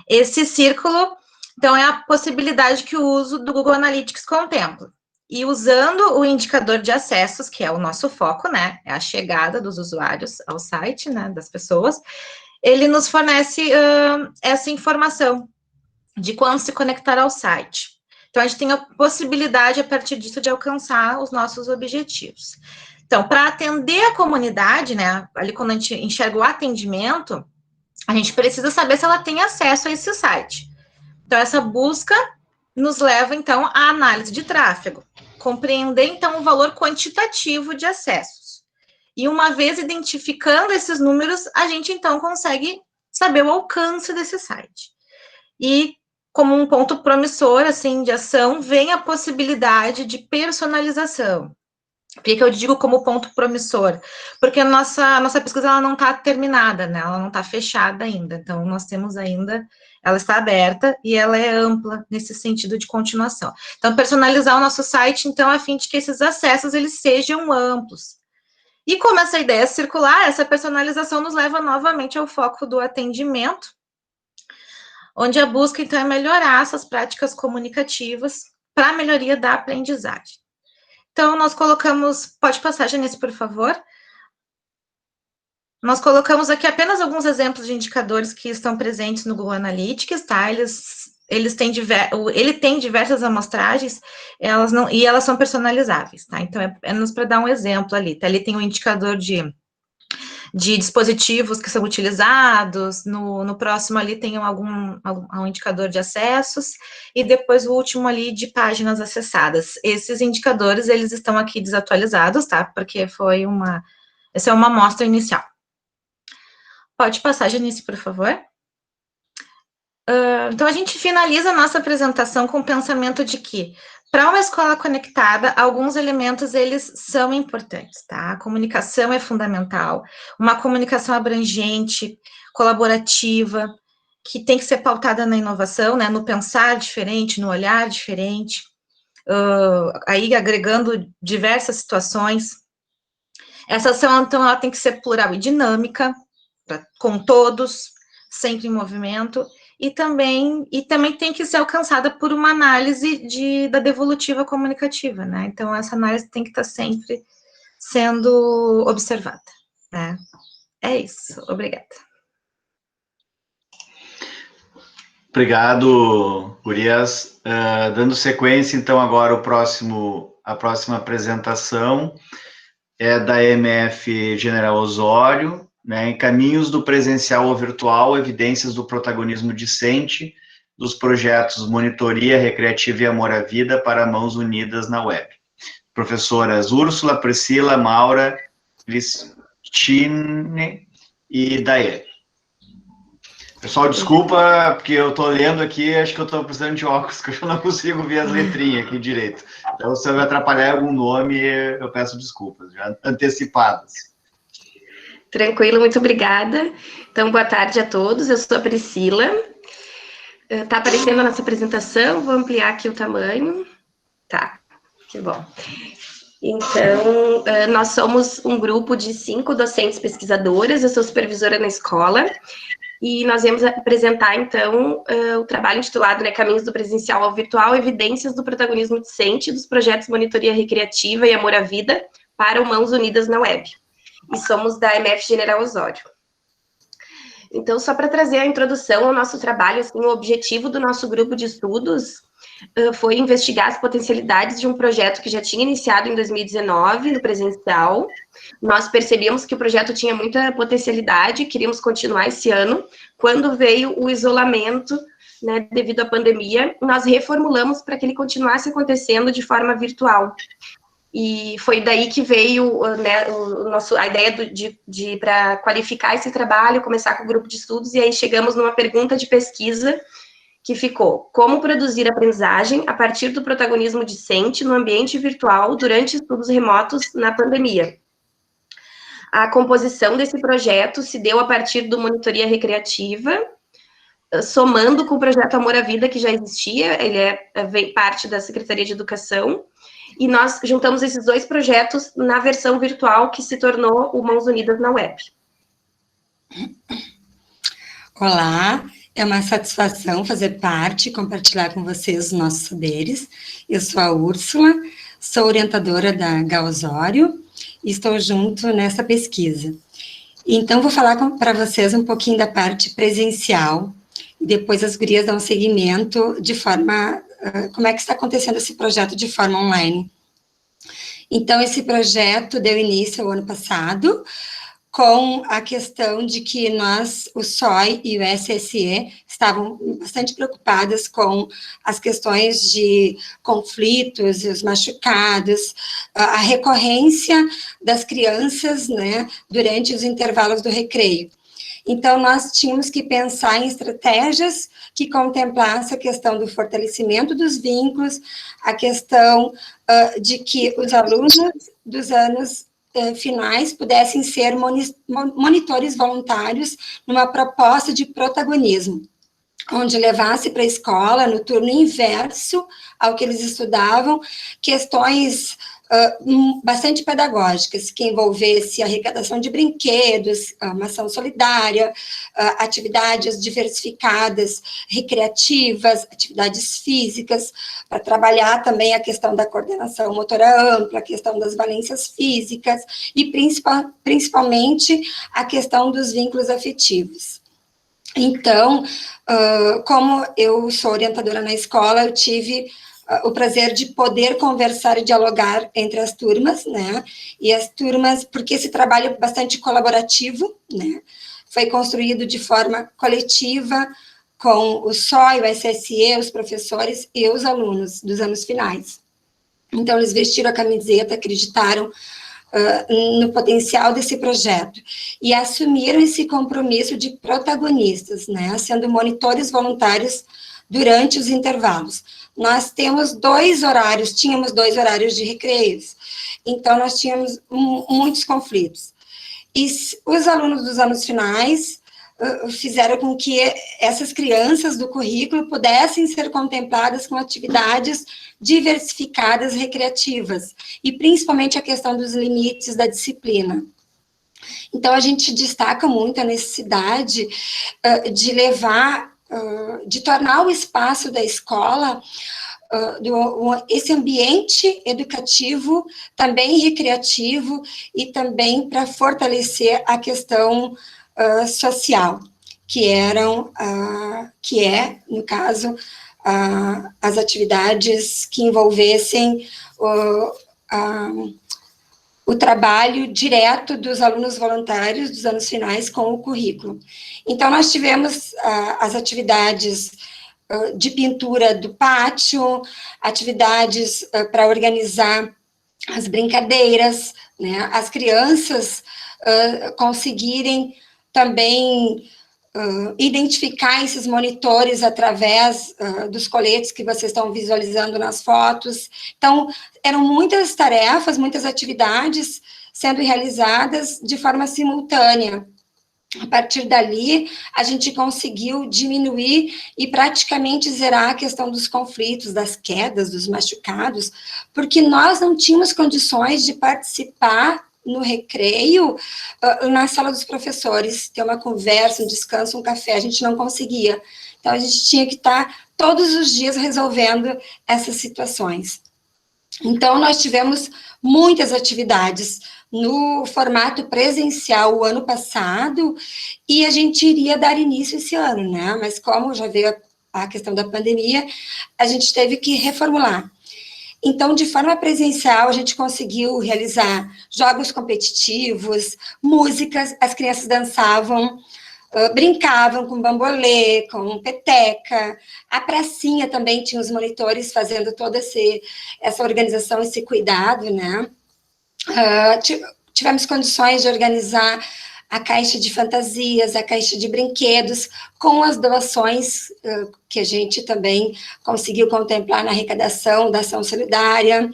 Esse círculo, então, é a possibilidade que o uso do Google Analytics contempla. E usando o indicador de acessos, que é o nosso foco, né, é a chegada dos usuários ao site, né, das pessoas, ele nos fornece essa informação de quando se conectar ao site. Então, a gente tem a possibilidade, a partir disso, de alcançar os nossos objetivos. Então, para atender a comunidade, né, ali quando a gente enxerga o atendimento, a gente precisa saber se ela tem acesso a esse site. Então, essa busca nos leva, então, à análise de tráfego. Compreender, então, o valor quantitativo de acessos. E uma vez identificando esses números, a gente, então, consegue saber o alcance desse site. E, como um ponto promissor, assim, de ação, vem a possibilidade de personalização. Por que eu digo como ponto promissor? Porque a nossa pesquisa, ela não está terminada, né? Ela não está fechada ainda. Então, nós temos ainda, ela está aberta e ela é ampla nesse sentido de continuação. Então, personalizar o nosso site, então, a fim de que esses acessos, eles sejam amplos. E como essa ideia é circular, essa personalização nos leva novamente ao foco do atendimento, onde a busca, então, é melhorar essas práticas comunicativas para a melhoria da aprendizagem. Então, nós colocamos, pode passar, Janice, por favor. Nós colocamos aqui apenas alguns exemplos de indicadores que estão presentes no Google Analytics, tá? Ele tem diversas amostragens, e elas são personalizáveis, tá? Então, é apenas para dar um exemplo ali, tá? Ali tem um indicador de dispositivos que são utilizados, no próximo ali tem um indicador de acessos, e depois o último ali de páginas acessadas. Esses indicadores, eles estão aqui desatualizados, tá? Porque essa é uma amostra inicial. Pode passar, Janice, por favor. Então, a gente finaliza a nossa apresentação com o pensamento de que, para uma escola conectada, alguns elementos, eles são importantes, tá? A comunicação é fundamental, uma comunicação abrangente, colaborativa, que tem que ser pautada na inovação, né? No pensar diferente, no olhar diferente, aí agregando diversas situações. Essa ação, então, ela tem que ser plural e dinâmica, com todos, sempre em movimento, e também tem que ser alcançada por uma análise da devolutiva comunicativa, né? Então, essa análise tem que estar sempre sendo observada, né? É isso, obrigada. Obrigado, Gurias. Dando sequência, então, agora a próxima apresentação é da EMF General Osório, né, em Caminhos do Presencial ao Virtual, Evidências do Protagonismo Discente dos Projetos Monitoria Recreativa e Amor à Vida para Mãos Unidas na Web. Professoras Úrsula, Priscila, Maura, Cristine e Daiane. Pessoal, desculpa, porque eu estou lendo aqui, acho que eu estou precisando de óculos, que eu não consigo ver as letrinhas aqui direito. Então, se eu me atrapalhar algum nome, eu peço desculpas, já antecipadas. Tranquilo, muito obrigada. Então, boa tarde a todos, eu sou a Priscila. Está aparecendo a nossa apresentação, vou ampliar aqui o tamanho. Tá, que bom. Então, nós somos um grupo de 5 docentes pesquisadoras, eu sou supervisora na escola, e nós vamos apresentar, então, o trabalho intitulado, né, Caminhos do Presencial ao Virtual, Evidências do Protagonismo Discente dos Projetos Monitoria Recreativa e Amor à Vida para o Mãos Unidas na Web. E somos da MF General Osório. Então, só para trazer a introdução ao nosso trabalho, assim, o objetivo do nosso grupo de estudos foi investigar as potencialidades de um projeto que já tinha iniciado em 2019, no presencial. Nós percebíamos que o projeto tinha muita potencialidade, queríamos continuar esse ano. Quando veio o isolamento, né, devido à pandemia, nós reformulamos para que ele continuasse acontecendo de forma virtual. E foi daí que veio, né, a ideia para qualificar esse trabalho, começar com o grupo de estudos, e aí chegamos numa pergunta de pesquisa que ficou: como produzir aprendizagem a partir do protagonismo discente no ambiente virtual durante estudos remotos na pandemia. A composição desse projeto se deu a partir do Monitoria Recreativa, somando com o projeto Amor à Vida, que já existia, ele vem parte da Secretaria de Educação, e nós juntamos esses 2 projetos na versão virtual, que se tornou o Mãos Unidas na Web. Olá, é uma satisfação fazer parte e compartilhar com vocês os nossos saberes. Eu sou a Úrsula, sou orientadora da Osório e estou junto nessa pesquisa. Então, vou falar para vocês um pouquinho da parte presencial, e depois as gurias dão seguimento de forma... como é que está acontecendo esse projeto de forma online. Então, esse projeto deu início ao ano passado, com a questão de que nós, o SOI e o SSE, estavam bastante preocupadas com as questões de conflitos, os machucados, a recorrência das crianças, né, durante os intervalos do recreio. Então, nós tínhamos que pensar em estratégias que contemplassem a questão do fortalecimento dos vínculos, a questão de que os alunos dos anos finais pudessem ser monitores voluntários numa proposta de protagonismo, onde levasse para a escola, no turno inverso ao que eles estudavam, questões bastante pedagógicas, que envolvesse a arrecadação de brinquedos, uma ação solidária, atividades diversificadas, recreativas, atividades físicas, para trabalhar também a questão da coordenação motora ampla, a questão das valências físicas, e principalmente a questão dos vínculos afetivos. Então, como eu sou orientadora na escola, eu tive o prazer de poder conversar e dialogar entre as turmas, né, e as turmas, porque esse trabalho é bastante colaborativo, né, foi construído de forma coletiva, com o SOI, o SSE, os professores e os alunos dos anos finais. Então, eles vestiram a camiseta, acreditaram no potencial desse projeto, e assumiram esse compromisso de protagonistas, né, sendo monitores voluntários durante os intervalos. Nós tínhamos 2 horários de recreios, então nós tínhamos muitos conflitos. E os alunos dos anos finais fizeram com que essas crianças do currículo pudessem ser contempladas com atividades diversificadas recreativas, e principalmente a questão dos limites da disciplina. Então, a gente destaca muito a necessidade de levar, de tornar o espaço da escola esse ambiente educativo, também recreativo, e também para fortalecer a questão social, que é, no caso, as atividades que envolvessem o trabalho direto dos alunos voluntários dos anos finais com o currículo. Então, nós tivemos as atividades de pintura do pátio, atividades para organizar as brincadeiras, né, as crianças conseguirem também identificar esses monitores através dos coletes que vocês estão visualizando nas fotos. Então, eram muitas tarefas, muitas atividades sendo realizadas de forma simultânea. A partir dali, a gente conseguiu diminuir e praticamente zerar a questão dos conflitos, das quedas, dos machucados, porque nós não tínhamos condições de participar no recreio, na sala dos professores, ter uma conversa, um descanso, um café, a gente não conseguia. Então, a gente tinha que estar todos os dias resolvendo essas situações. Então, nós tivemos muitas atividades no formato presencial o ano passado, e a gente iria dar início esse ano, né? Mas como já veio a questão da pandemia, a gente teve que reformular. Então, de forma presencial, a gente conseguiu realizar jogos competitivos, músicas, as crianças dançavam, brincavam com bambolê, com peteca, a pracinha também tinha os monitores fazendo toda essa organização, esse cuidado, né? Tivemos condições de organizar a caixa de fantasias, a caixa de brinquedos, com as doações que a gente também conseguiu contemplar na arrecadação da ação solidária.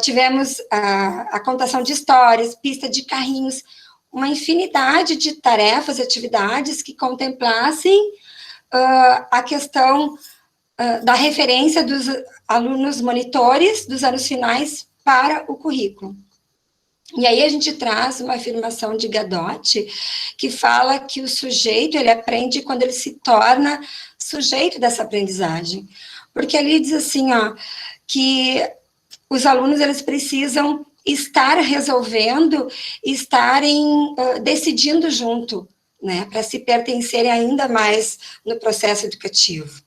Tivemos a contação de histórias, pista de carrinhos, uma infinidade de tarefas e atividades que contemplassem a questão da referência dos alunos monitores dos anos finais para o currículo. E aí a gente traz uma afirmação de Gadot, que fala que o sujeito, ele aprende quando ele se torna sujeito dessa aprendizagem. Porque ali diz assim, ó, que os alunos, eles precisam estar resolvendo, estarem decidindo junto, né, para se pertencerem ainda mais no processo educativo.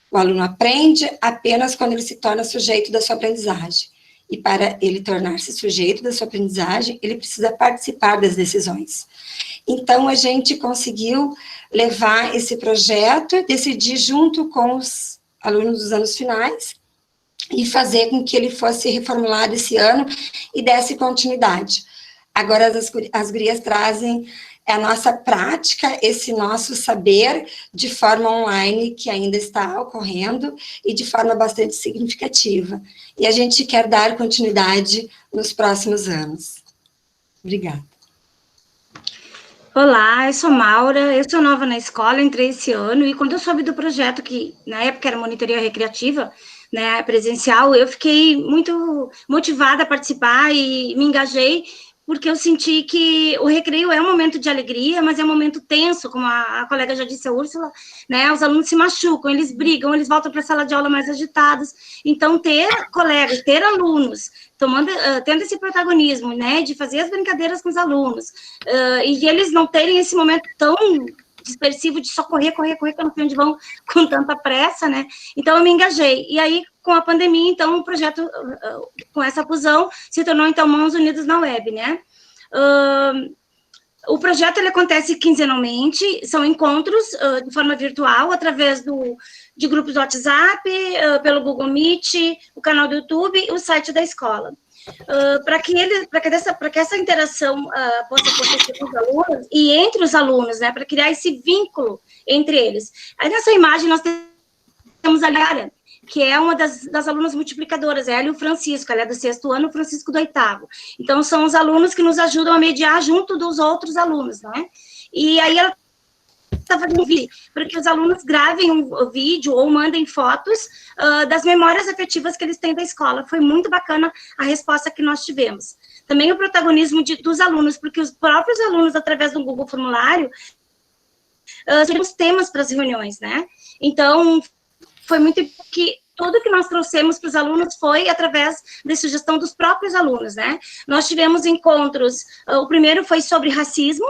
O aluno aprende apenas quando ele se torna sujeito da sua aprendizagem. E para ele tornar-se sujeito da sua aprendizagem, ele precisa participar das decisões. Então, a gente conseguiu levar esse projeto, decidir junto com os alunos dos anos finais, e fazer com que ele fosse reformulado esse ano e desse continuidade. Agora, as gurias trazem a nossa prática, esse nosso saber de forma online, que ainda está ocorrendo, e de forma bastante significativa. E a gente quer dar continuidade nos próximos anos. Obrigada. Olá, eu sou Maura, eu sou nova na escola, entrei esse ano, e quando eu soube do projeto, que na época era monitoria recreativa, né, presencial, eu fiquei muito motivada a participar e me engajei, porque eu senti que o recreio é um momento de alegria, mas é um momento tenso, como a colega já disse, a Úrsula, né, os alunos se machucam, eles brigam, eles voltam para a sala de aula mais agitados, então ter colegas, ter alunos, tendo esse protagonismo, né, de fazer as brincadeiras com os alunos, e eles não terem esse momento tão dispersivo de só correr, que eu não sei onde vão com tanta pressa, né, então eu me engajei, e aí, com a pandemia, então, o projeto, com essa fusão, se tornou, então, Mãos Unidas na Web, né. O projeto, ele acontece quinzenalmente, são encontros de forma virtual, através de grupos do WhatsApp, pelo Google Meet, o canal do YouTube e o site da escola. Para que essa interação possa acontecer com os alunos, e entre os alunos, né, para criar esse vínculo entre eles. Aí, nessa imagem, nós temos a Lara, que é uma das alunas multiplicadoras, ela e o Francisco, ela é do 6º ano, o Francisco do 8º. Então, são os alunos que nos ajudam a mediar junto dos outros alunos, né? E aí, ela está fazendo um vídeo, para que os alunos gravem um vídeo ou mandem fotos das memórias afetivas que eles têm da escola. Foi muito bacana a resposta que nós tivemos. Também o protagonismo dos alunos, porque os próprios alunos, através do Google Formulário, seriam os temas para as reuniões, né? Então, foi muito que tudo que nós trouxemos para os alunos foi através da sugestão dos próprios alunos, né? Nós tivemos encontros, o primeiro foi sobre racismo,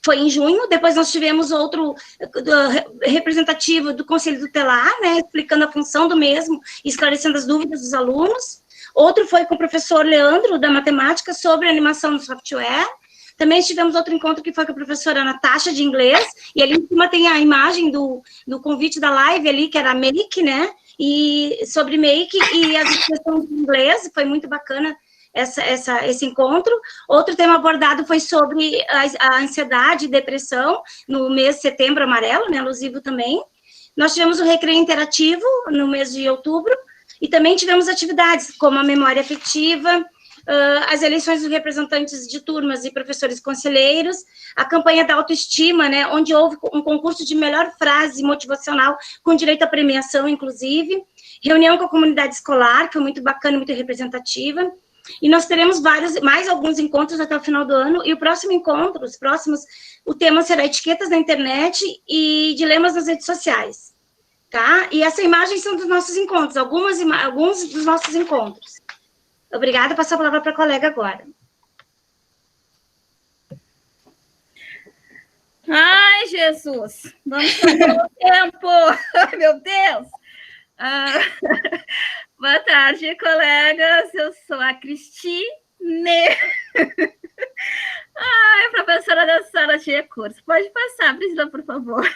foi em junho, depois nós tivemos outro representativo do Conselho Tutelar, né, explicando a função do mesmo, esclarecendo as dúvidas dos alunos. Outro foi com o professor Leandro, da matemática, sobre animação no software. Também tivemos outro encontro que foi com a professora Natasha, de inglês, e ali em cima tem a imagem do convite da live ali, que era Make, né, e sobre Make e a questão de inglês, foi muito bacana esse encontro. Outro tema abordado foi sobre a ansiedade e depressão, no mês de setembro amarelo, né, alusivo também. Nós tivemos o recreio interativo no mês de outubro, e também tivemos atividades como a memória afetiva, as eleições dos representantes de turmas e professores conselheiros, a campanha da autoestima, né, onde houve um concurso de melhor frase motivacional, com direito à premiação, inclusive, reunião com a comunidade escolar, que foi muito bacana, muito representativa, e nós teremos mais alguns encontros até o final do ano, e o próximo encontro, os próximos, o tema será etiquetas na internet e dilemas nas redes sociais, tá? E essa imagem são dos nossos encontros, alguns dos nossos encontros. Obrigada, passo a palavra para a colega agora. Ai, Jesus, vamos fazer o tempo, ai, meu Deus. Boa tarde, colegas, eu sou a Cristine, professora da sala de recursos. Pode passar, Priscila, por favor.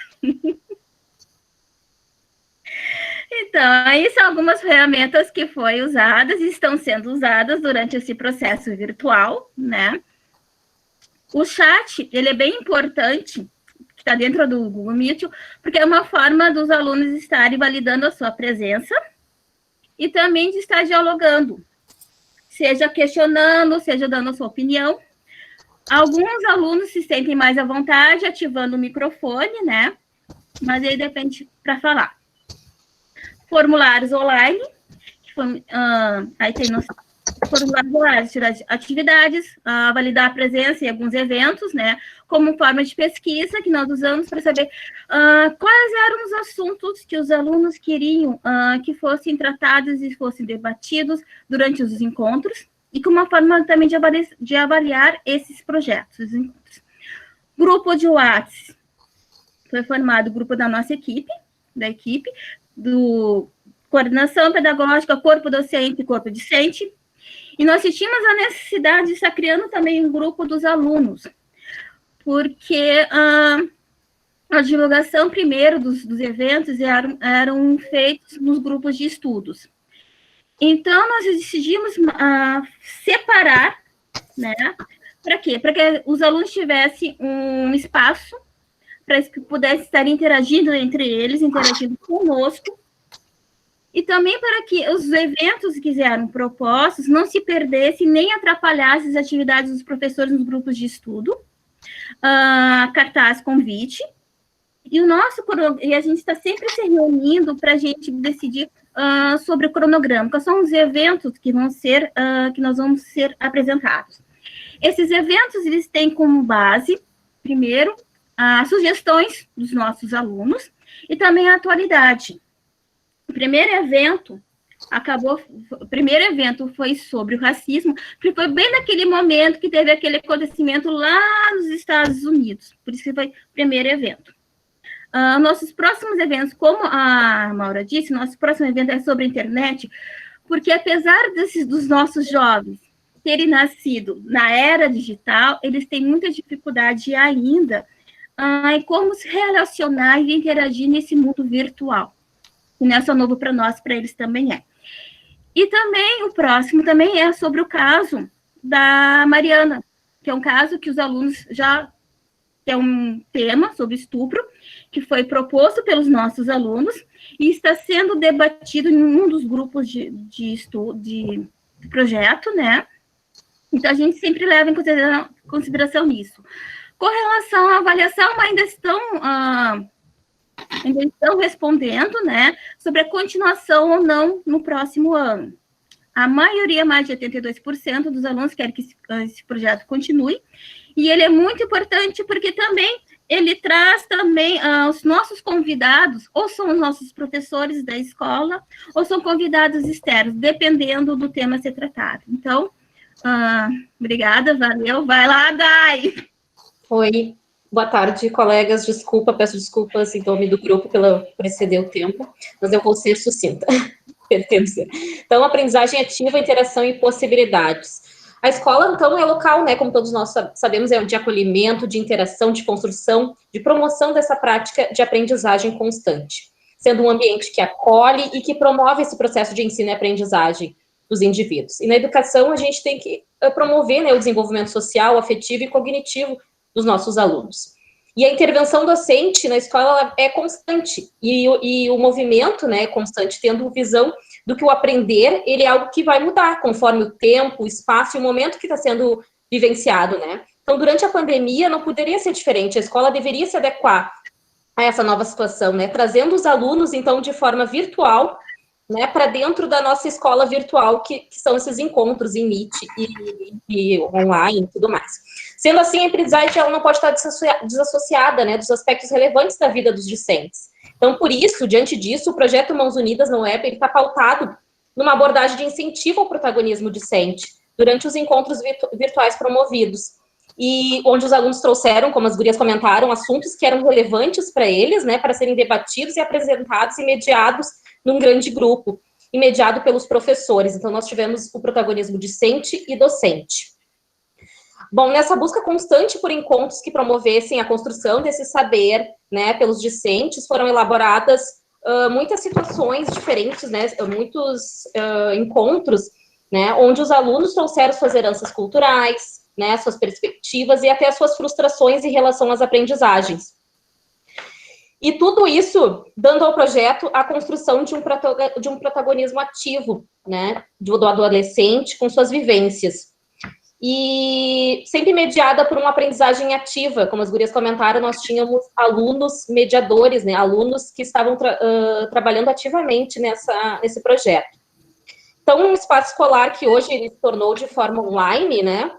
Então, aí são algumas ferramentas que foram usadas e estão sendo usadas durante esse processo virtual, né? O chat, ele é bem importante, que está dentro do Google Meet, porque é uma forma dos alunos estarem validando a sua presença e também de estar dialogando, seja questionando, seja dando a sua opinião. Alguns alunos se sentem mais à vontade ativando o microfone, né? Mas aí depende para falar. Formulários online, aí tem formulários online, tirar atividades, validar a presença em alguns eventos, né, como forma de pesquisa que nós usamos para saber quais eram os assuntos que os alunos queriam que fossem tratados e fossem debatidos durante os encontros, e como uma forma também de avaliar esses projetos, os encontros. Grupo de WhatsApp, foi formado o grupo da nossa equipe, do coordenação pedagógica, corpo docente e corpo discente, e nós sentimos a necessidade de estar criando também um grupo dos alunos, porque a divulgação primeiro dos eventos eram feitos nos grupos de estudos. Então, nós decidimos separar, né, para quê? Para que os alunos tivessem um espaço para que pudessem estar interagindo entre eles, interagindo conosco, e também para que os eventos que eram propostos não se perdessem nem atrapalhassem as atividades dos professores nos grupos de estudo, cartaz, convite, e a gente está sempre se reunindo para a gente decidir sobre o cronograma, quais são os eventos que nós vamos ser apresentados. Esses eventos, eles têm como base, primeiro, as sugestões dos nossos alunos e também a atualidade. O primeiro evento foi sobre o racismo, porque foi bem naquele momento que teve aquele acontecimento lá nos Estados Unidos, por isso que foi o primeiro evento. Nossos próximos eventos, como a Maura disse, nosso próximo evento é sobre a internet, porque apesar dos nossos jovens terem nascido na era digital, eles têm muita dificuldade ainda em como se relacionar e interagir nesse mundo virtual. E não é só novo para nós, para eles também é. E também, o próximo também é sobre o caso da Mariana, que é um caso que os alunos que é um tema sobre estupro, que foi proposto pelos nossos alunos e está sendo debatido em um dos grupos de projeto, né? Então, a gente sempre leva em consideração isso. Com relação à avaliação, ainda estão respondendo, né, sobre a continuação ou não no próximo ano. A maioria, mais de 82% dos alunos querem que esse projeto continue, e ele é muito importante porque também ele traz também os nossos convidados, ou são os nossos professores da escola, ou são convidados externos, dependendo do tema a ser tratado. Então, obrigada, valeu, vai lá, Dai! Oi, boa tarde, colegas, peço desculpas em nome do grupo por exceder o tempo, mas eu vou ser sucinta. Então, aprendizagem ativa, interação e possibilidades. A escola, então, é local, né, como todos nós sabemos, é de acolhimento, de interação, de construção, de promoção dessa prática de aprendizagem constante, sendo um ambiente que acolhe e que promove esse processo de ensino e aprendizagem dos indivíduos. E na educação, a gente tem que promover, né, o desenvolvimento social, afetivo e cognitivo dos nossos alunos. E a intervenção docente na escola é constante, e o movimento, né, é constante, tendo visão do que o aprender, ele é algo que vai mudar, conforme o tempo, o espaço e o momento que está sendo vivenciado, né. Então, durante a pandemia, não poderia ser diferente, a escola deveria se adequar a essa nova situação, né, trazendo os alunos, então, de forma virtual, né, para dentro da nossa escola virtual, que são esses encontros em Meet e online e tudo mais. Sendo assim, a aprendizagem ela não pode estar desassociada, né, dos aspectos relevantes da vida dos discentes. Então, por isso, diante disso, o projeto Mãos Unidas no Web está pautado numa abordagem de incentivo ao protagonismo discente durante os encontros virtuais promovidos, e onde os alunos trouxeram, como as gurias comentaram, assuntos que eram relevantes para eles, né, para serem debatidos e apresentados e mediados num grande grupo, e mediado pelos professores. Então, nós tivemos o protagonismo discente e docente. Bom, nessa busca constante por encontros que promovessem a construção desse saber, né, pelos discentes, foram elaboradas muitas situações diferentes, né, muitos encontros, né, onde os alunos trouxeram suas heranças culturais, né, suas perspectivas e até as suas frustrações em relação às aprendizagens. E tudo isso dando ao projeto a construção de um protagonismo ativo, né, do adolescente com suas vivências. E sempre mediada por uma aprendizagem ativa, como as gurias comentaram, nós tínhamos alunos mediadores, né, alunos que estavam trabalhando ativamente nesse projeto. Então, um espaço escolar que hoje ele se tornou de forma online, né,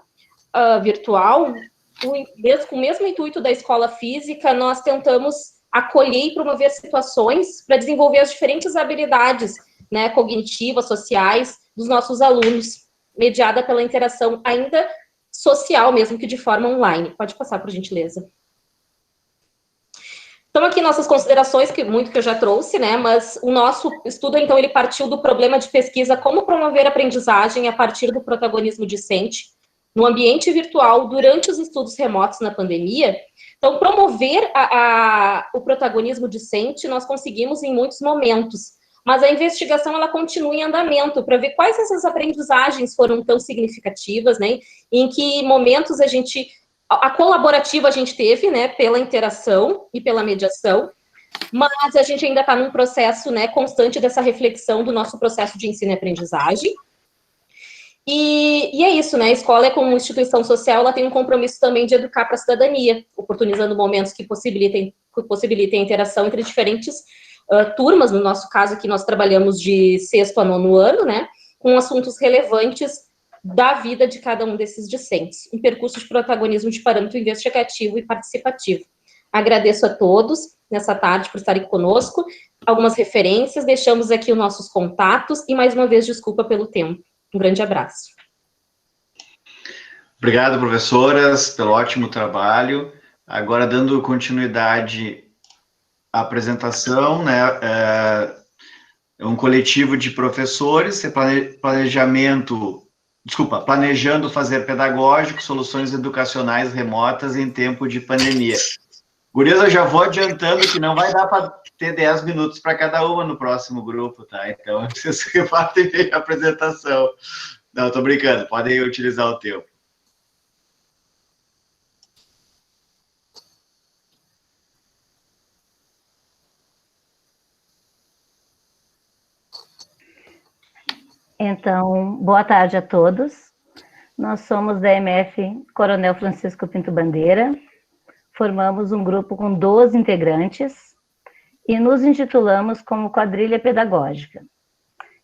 virtual, com o mesmo intuito da escola física, nós tentamos acolher e promover situações para desenvolver as diferentes habilidades, né, cognitivas, sociais, dos nossos alunos, mediada pela interação ainda social, mesmo que de forma online. Pode passar, por gentileza. Então, aqui nossas considerações, que eu já trouxe, né, mas o nosso estudo, então, ele partiu do problema de pesquisa como promover a aprendizagem a partir do protagonismo discente no ambiente virtual durante os estudos remotos na pandemia. Então, promover o protagonismo discente, nós conseguimos em muitos momentos, mas a investigação, ela continua em andamento, para ver quais essas aprendizagens foram tão significativas, né, em que momentos a colaborativa a gente teve, né, pela interação e pela mediação, mas a gente ainda está num processo, né, constante dessa reflexão do nosso processo de ensino e aprendizagem. E é isso, né, a escola, como instituição social, ela tem um compromisso também de educar para a cidadania, oportunizando momentos que possibilitem a interação entre diferentes turmas, no nosso caso aqui nós trabalhamos de 6º a 9º ano, né, com assuntos relevantes da vida de cada um desses discentes, um percurso de protagonismo de parâmetro investigativo e participativo. Agradeço a todos, nessa tarde, por estarem conosco, algumas referências, deixamos aqui os nossos contatos, e mais uma vez, desculpa pelo tempo. Um grande abraço. Obrigado, professoras, pelo ótimo trabalho. Agora, dando continuidade à apresentação, né, é um coletivo de professores, planejando fazer pedagógico, soluções educacionais remotas em tempo de pandemia. Gurias, eu já vou adiantando que não vai dar para ter 10 minutos para cada uma no próximo grupo, tá? Então, vocês repartem bem a apresentação. Não, tô brincando, podem utilizar o tempo. Então, boa tarde a todos. Nós somos da MF Coronel Francisco Pinto Bandeira. Formamos um grupo com 12 integrantes e nos intitulamos como Quadrilha Pedagógica.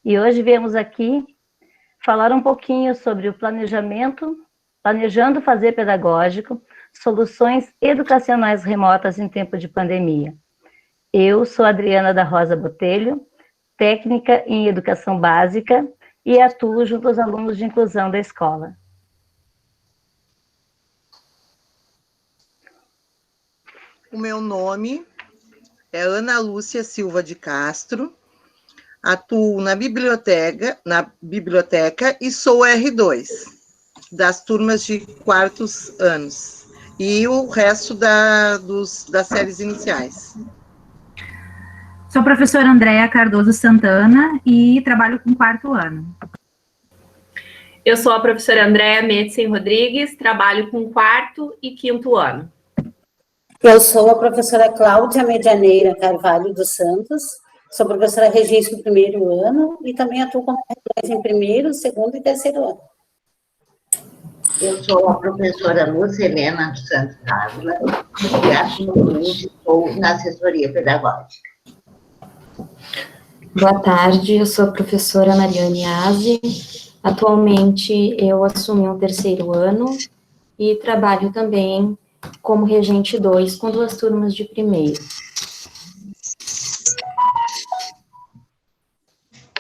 E hoje viemos aqui falar um pouquinho sobre o planejando fazer pedagógico, soluções educacionais remotas em tempo de pandemia. Eu sou Adriana da Rosa Botelho, técnica em educação básica, e atuo junto aos alunos de inclusão da escola. O meu nome é Ana Lúcia Silva de Castro, atuo na biblioteca e sou R2, das turmas de 4º anos, e o resto das séries iniciais. Sou a professora Andréa Cardoso Santana e trabalho com 4º ano. Eu sou a professora Andréa Metzen Rodrigues, trabalho com 4º e 5º ano. Eu sou a professora Cláudia Medianeira Carvalho dos Santos, sou professora regente do primeiro ano e também atuo como R2 em primeiro, segundo e terceiro ano. Eu sou a professora Lúcia Helena dos Santos Ávila e atualmente estou na assessoria pedagógica. Boa tarde, eu sou a professora Mariane Aze. Atualmente eu assumi o terceiro ano e trabalho também como regente 2 com 2 turmas de primeiro.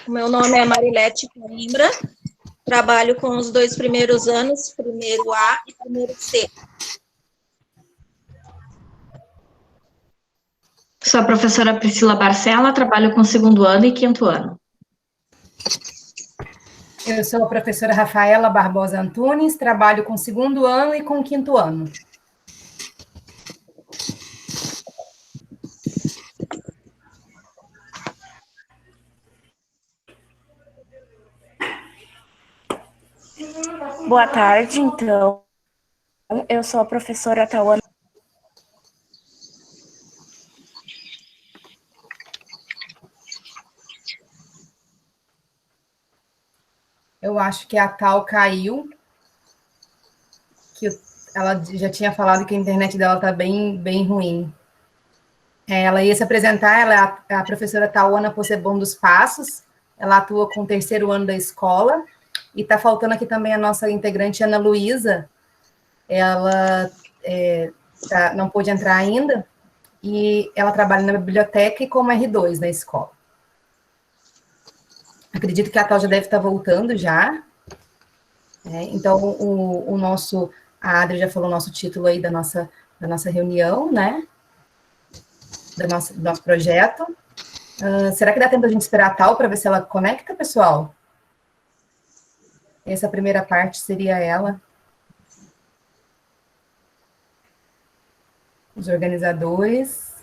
O meu nome é Marilete Coimbra, trabalho com os 2 primeiros anos, primeiro A e primeiro C. Sou a professora Priscila Barcela, trabalho com 2º ano e 5º ano. Eu sou a professora Rafaela Barbosa Antunes, trabalho com 2º ano e com 5º ano. Boa tarde, então. Eu sou a professora Tauana. Eu acho que a Tal caiu, que ela já tinha falado que a internet dela está bem ruim. Ela ia se apresentar, ela é a professora Tauana Possebon dos Passos, ela atua com o 3º ano da escola, e está faltando aqui também a nossa integrante Ana Luísa, ela não pôde entrar ainda, e ela trabalha na biblioteca e como R2 na escola. Acredito que a Tal já deve estar voltando já. Então, a Adri já falou o nosso título aí da nossa reunião, né? Do nosso projeto. Será que dá tempo da gente esperar a Tal para ver se ela conecta, pessoal? Essa primeira parte seria ela. Os organizadores.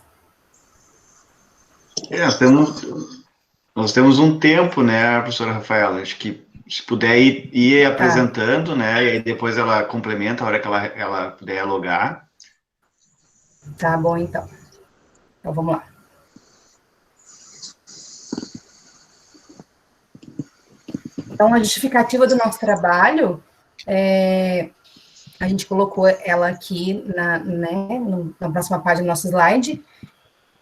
Nós temos um tempo, né, professora Rafaela? Acho que se puder ir apresentando, né, e aí depois ela complementa a hora que ela puder dialogar. Tá bom, então. Então, vamos lá. Então, a justificativa do nosso trabalho, a gente colocou ela aqui na próxima página do nosso slide.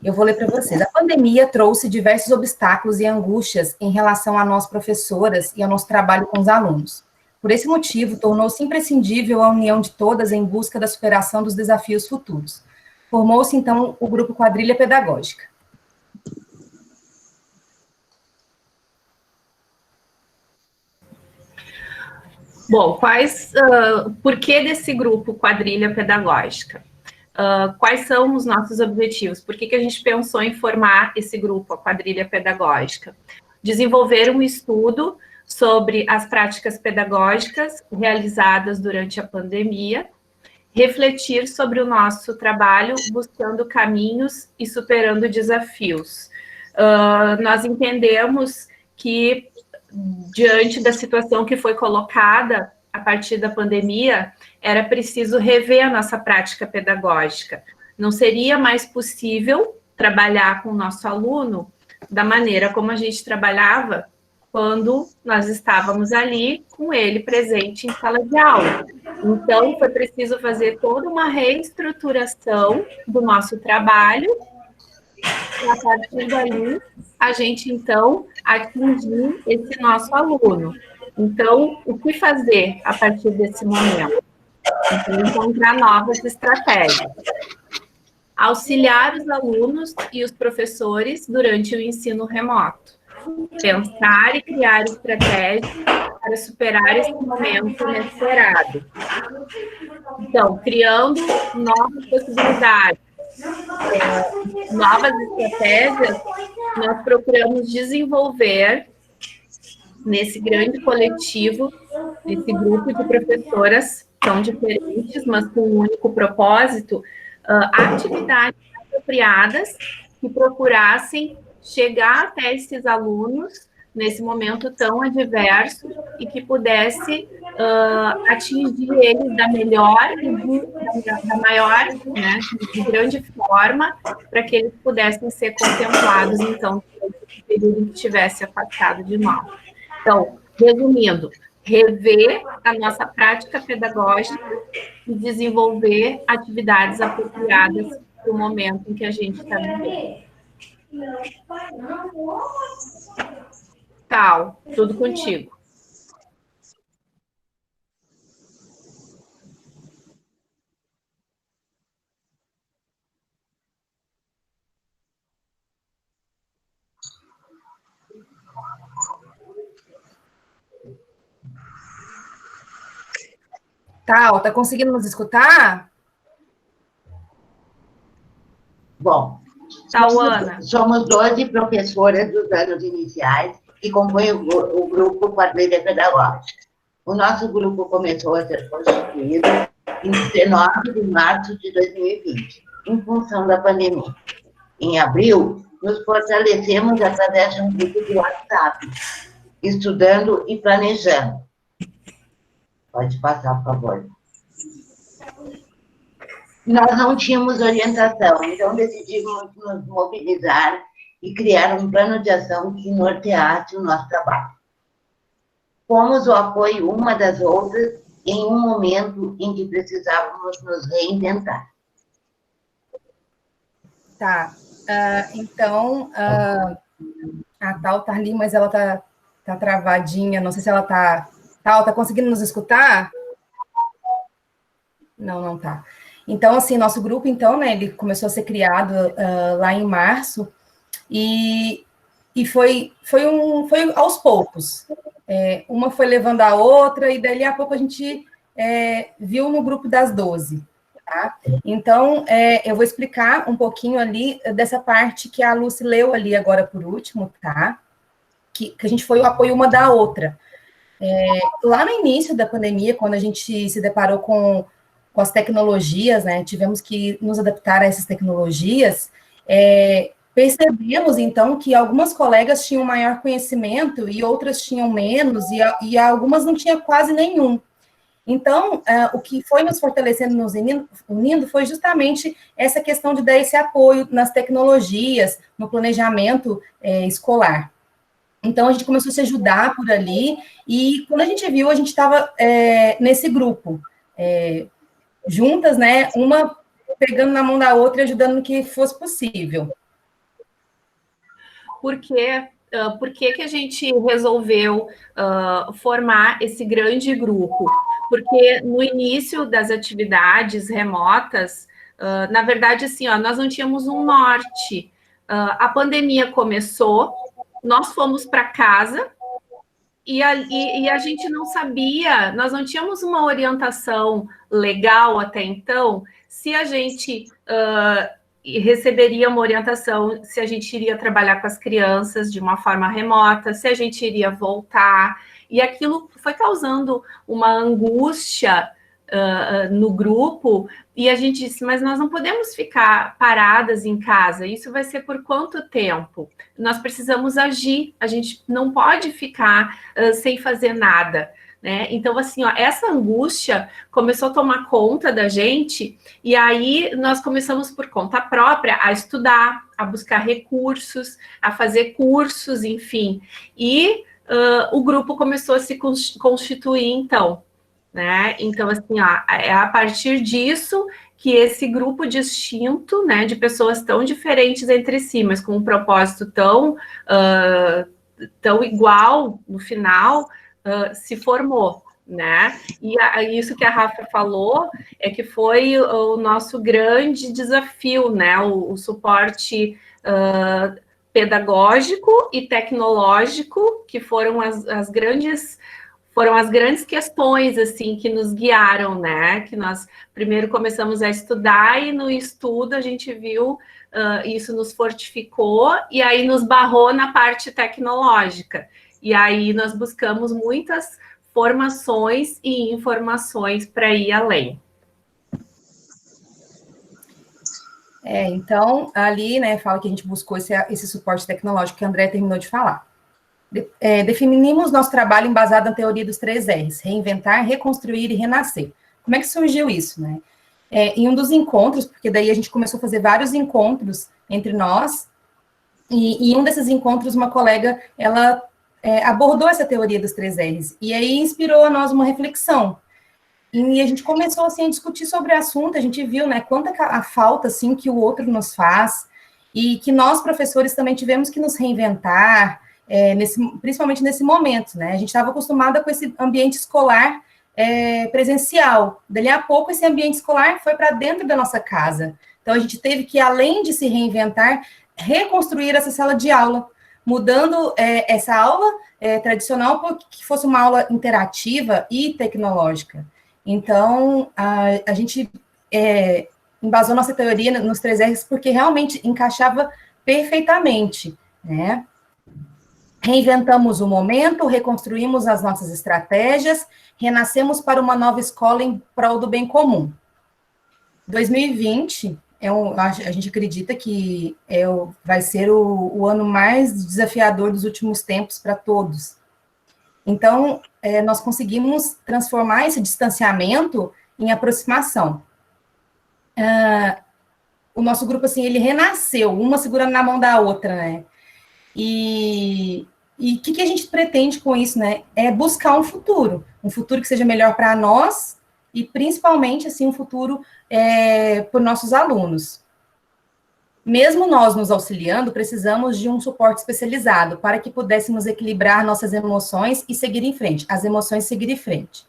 Eu vou ler para vocês. A pandemia trouxe diversos obstáculos e angústias em relação a nós, professoras, e ao nosso trabalho com os alunos. Por esse motivo, tornou-se imprescindível a união de todas em busca da superação dos desafios futuros. Formou-se, então, o Grupo Quadrilha Pedagógica. Bom, por que desse grupo Quadrilha Pedagógica? Quais são os nossos objetivos? Por que a gente pensou em formar esse grupo, a Quadrilha Pedagógica? Desenvolver um estudo sobre as práticas pedagógicas realizadas durante a pandemia, refletir sobre o nosso trabalho, buscando caminhos e superando desafios. Nós entendemos que, diante da situação que foi colocada a partir da pandemia, era preciso rever a nossa prática pedagógica. Não seria mais possível trabalhar com o nosso aluno da maneira como a gente trabalhava quando nós estávamos ali com ele presente em sala de aula. Então, foi preciso fazer toda uma reestruturação do nosso trabalho, e a partir dali, a gente, então, atingir esse nosso aluno. Então, o que fazer a partir desse momento? Então, encontrar novas estratégias. Auxiliar os alunos e os professores durante o ensino remoto. Pensar e criar estratégias para superar esse momento inesperado. Então, criando novas possibilidades, novas estratégias, nós procuramos desenvolver nesse grande coletivo, nesse grupo de professoras tão diferentes, mas com um único propósito, atividades apropriadas que procurassem chegar até esses alunos nesse momento tão adverso e que pudesse atingir eles da melhor e da maior, né, de grande forma, para que eles pudessem ser contemplados, então, no período que tivesse afastado de nós. Então, resumindo, rever a nossa prática pedagógica e desenvolver atividades apropriadas para o momento em que a gente está vivendo. Tal, tudo contigo. Tá conseguindo nos Bom, somos 12 professoras dos anos iniciais que compõem o grupo Quadrilha Pedagógica. O nosso grupo começou a ser constituído em 19 de março de 2020, em função da pandemia. Em abril, nos fortalecemos através de um grupo de WhatsApp, estudando e planejando. Pode passar, por favor. Nós não tínhamos orientação, então decidimos nos mobilizar e criar um plano de ação que norteasse o nosso trabalho. Fomos o apoio uma das outras em um momento em que precisávamos nos reinventar. Tá, então, a Tal tá ali, mas ela tá travadinha, não sei se ela tá... Tal, tá conseguindo nos escutar? Não tá. Então, assim, nosso grupo, então, né, ele começou a ser criado lá em março, e foi aos poucos. Uma foi levando a outra, e dali a pouco a gente viu no grupo das 12, tá? Então, eu vou explicar um pouquinho ali dessa parte que a Lucy leu ali agora por último, tá? Que a gente foi o apoio uma da outra. Lá no início da pandemia, quando a gente se deparou com as tecnologias, né, tivemos que nos adaptar a essas tecnologias, percebemos, então, que algumas colegas tinham maior conhecimento e outras tinham menos, e algumas não tinham quase nenhum. Então, o que foi nos fortalecendo, nos unindo, foi justamente essa questão de dar esse apoio nas tecnologias, no planejamento escolar. Então, a gente começou a se ajudar por ali, e quando a gente viu, a gente estava nesse grupo, juntas, né, uma pegando na mão da outra e ajudando no que fosse possível. Por que a gente resolveu formar esse grande grupo? Porque no início das atividades remotas, na verdade, assim, nós não tínhamos um norte. A pandemia começou, nós fomos para casa, e a gente não sabia, nós não tínhamos uma orientação legal até então, se a gente receberia uma orientação, se a gente iria trabalhar com as crianças de uma forma remota, se a gente iria voltar, e aquilo foi causando uma angústia no grupo, e a gente disse, mas nós não podemos ficar paradas em casa, isso vai ser por quanto tempo? Nós precisamos agir, a gente não pode ficar sem fazer nada, né? Então, assim, essa angústia começou a tomar conta da gente, e aí nós começamos por conta própria a estudar, a buscar recursos, a fazer cursos, enfim, e o grupo começou a se constituir, então, né? Então, assim, é a partir disso que esse grupo distinto, né, de pessoas tão diferentes entre si, mas com um propósito tão igual no final, se formou, né? E isso que a Rafa falou é que foi o nosso grande desafio, né? O suporte pedagógico e tecnológico, que foram as grandes questões, assim, que nos guiaram, né? Que nós primeiro começamos a estudar, e no estudo a gente viu, isso nos fortificou, e aí nos barrou na parte tecnológica. E aí nós buscamos muitas formações e informações para ir além. Então, ali, né, fala que a gente buscou esse suporte tecnológico que a André terminou de falar. Definimos nosso trabalho embasado na teoria dos 3 R's, reinventar, reconstruir e renascer. Como é que surgiu isso, né? Em um dos encontros, porque daí a gente começou a fazer vários encontros entre nós, e em um desses encontros, uma colega, ela abordou essa teoria dos 3 R's, e aí inspirou a nós uma reflexão. E a gente começou, assim, a discutir sobre o assunto, a gente viu, né, quanta a falta, assim, que o outro nos faz, e que nós, professores, também tivemos que nos reinventar, principalmente nesse momento, né, a gente estava acostumada com esse ambiente escolar presencial, dali a pouco esse ambiente escolar foi para dentro da nossa casa, então a gente teve que, além de se reinventar, reconstruir essa sala de aula, mudando essa aula tradicional para que fosse uma aula interativa e tecnológica. Então, a gente embasou nossa teoria nos 3 R's porque realmente encaixava perfeitamente, né? Reinventamos o momento, reconstruímos as nossas estratégias, renascemos para uma nova escola em prol do bem comum. 2020, a gente acredita que vai ser o ano mais desafiador dos últimos tempos para todos. Então, nós conseguimos transformar esse distanciamento em aproximação. O nosso grupo, assim, ele renasceu, uma segurando na mão da outra, né? E o que a gente pretende com isso, né? É buscar um futuro que seja melhor para nós e, principalmente, assim, um futuro para os nossos alunos. Mesmo nós nos auxiliando, precisamos de um suporte especializado para que pudéssemos equilibrar nossas emoções e seguir em frente, as emoções seguir em frente.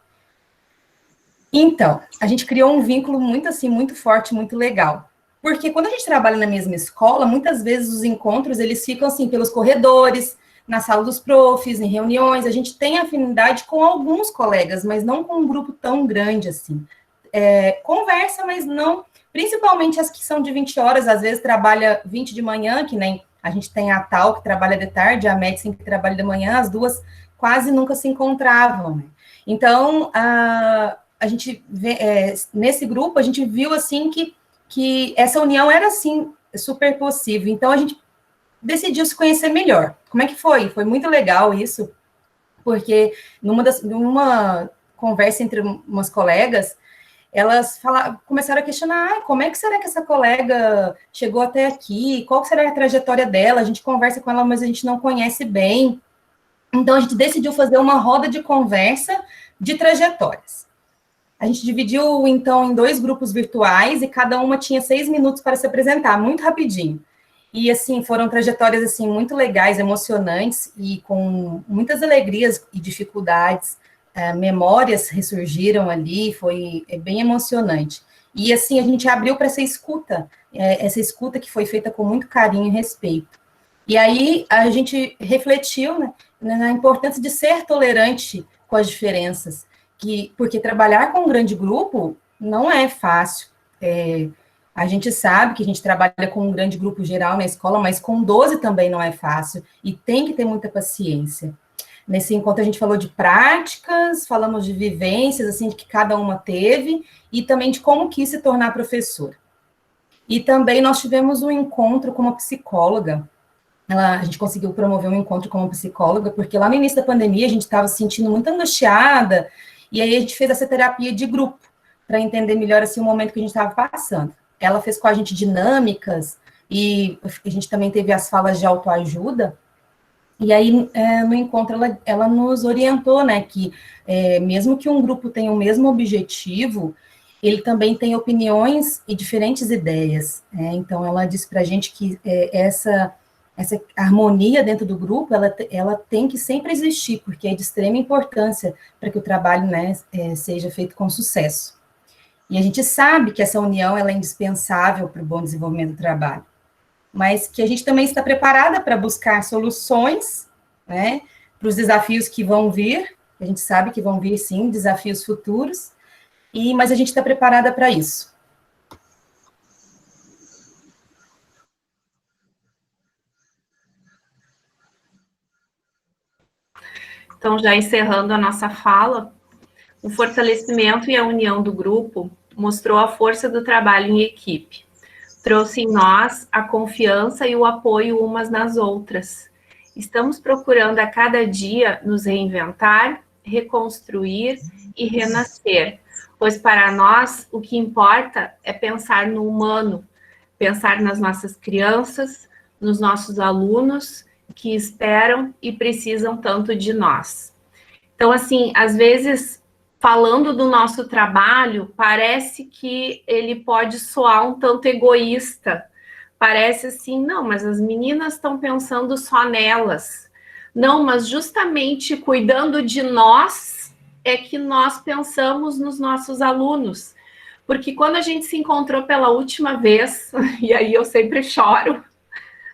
Então, a gente criou um vínculo muito, assim, muito forte, muito legal. Porque quando a gente trabalha na mesma escola, muitas vezes os encontros, eles ficam, assim, pelos corredores, na sala dos profs, em reuniões, a gente tem afinidade com alguns colegas, mas não com um grupo tão grande, assim. Conversa, mas não... Principalmente as que são de 20 horas, às vezes trabalha 20 de manhã, que nem a gente tem a Tal, que trabalha de tarde, a Medicine, que trabalha de manhã, as duas quase nunca se encontravam, né? Então, a gente nesse grupo, a gente viu, assim, que essa união era, assim, super possível. Então, a gente decidiu se conhecer melhor. Como é que foi? Foi muito legal isso, porque numa conversa entre umas colegas, elas começaram a questionar, como é que será que essa colega chegou até aqui? Qual será a trajetória dela? A gente conversa com ela, mas a gente não conhece bem. Então, a gente decidiu fazer uma roda de conversa de trajetórias. A gente dividiu, então, em 2 grupos virtuais, e cada uma tinha 6 minutos para se apresentar, muito rapidinho. E, assim, foram trajetórias, assim, muito legais, emocionantes, e com muitas alegrias e dificuldades. Memórias ressurgiram ali, foi bem emocionante. E, assim, a gente abriu para essa escuta que foi feita com muito carinho e respeito. E aí, a gente refletiu, né, na importância de ser tolerante com as diferenças, porque trabalhar com um grande grupo não é fácil. A gente sabe que a gente trabalha com um grande grupo geral na escola, mas com 12 também não é fácil, e tem que ter muita paciência. Nesse encontro a gente falou de práticas, falamos de vivências, assim, que cada uma teve, e também de como quis se tornar professora. E também nós tivemos um encontro com uma psicóloga. A gente conseguiu promover um encontro com uma psicóloga, porque lá no início da pandemia a gente estava se sentindo muito angustiada, e aí a gente fez essa terapia de grupo, para entender melhor, assim, o momento que a gente estava passando. Ela fez com a gente dinâmicas, e a gente também teve as falas de autoajuda. E aí, no encontro, ela nos orientou, né, que mesmo que um grupo tenha o mesmo objetivo, ele também tem opiniões e diferentes ideias. Então, ela disse para a gente que essa harmonia dentro do grupo, ela tem que sempre existir, porque é de extrema importância para que o trabalho, né, seja feito com sucesso. E a gente sabe que essa união ela é indispensável para o bom desenvolvimento do trabalho, mas que a gente também está preparada para buscar soluções, né, para os desafios que vão vir. A gente sabe que vão vir, sim, desafios futuros, mas a gente está preparada para isso. Então, já encerrando a nossa fala, o fortalecimento e a união do grupo mostrou a força do trabalho em equipe. Trouxe em nós a confiança e o apoio umas nas outras. Estamos procurando a cada dia nos reinventar, reconstruir e renascer, pois para nós o que importa é pensar no humano, pensar nas nossas crianças, nos nossos alunos que esperam e precisam tanto de nós. Então, assim, às vezes, falando do nosso trabalho, parece que ele pode soar um tanto egoísta. Parece assim, não, mas as meninas estão pensando só nelas. Não, mas justamente cuidando de nós é que nós pensamos nos nossos alunos. Porque quando a gente se encontrou pela última vez, e aí eu sempre choro,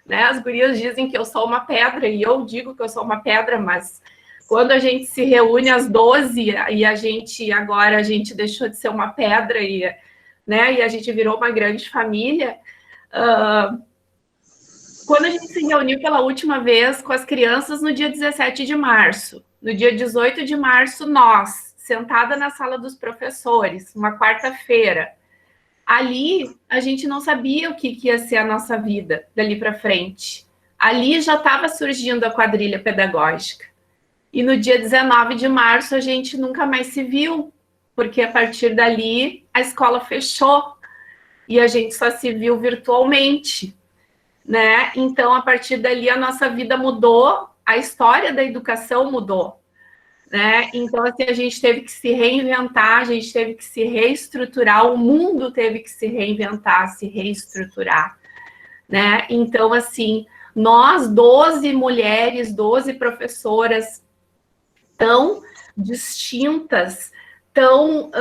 né? As gurias dizem que eu sou uma pedra, e eu digo que eu sou uma pedra, mas quando a gente se reúne às 12, e a gente deixou de ser uma pedra, né? E a gente virou uma grande família. Quando a gente se reuniu pela última vez com as crianças no dia 17 de março, no dia 18 de março, nós, sentada na sala dos professores, uma quarta-feira, ali a gente não sabia o que ia ser a nossa vida dali para frente. Ali já estava surgindo a quadrilha pedagógica. E no dia 19 de março a gente nunca mais se viu, porque a partir dali a escola fechou e a gente só se viu virtualmente, né? Então, a partir dali a nossa vida mudou, a história da educação mudou, né? Então, assim, a gente teve que se reinventar, a gente teve que se reestruturar, o mundo teve que se reinventar, se reestruturar, né? Então, assim, nós, 12 mulheres, 12 professoras, tão distintas, tão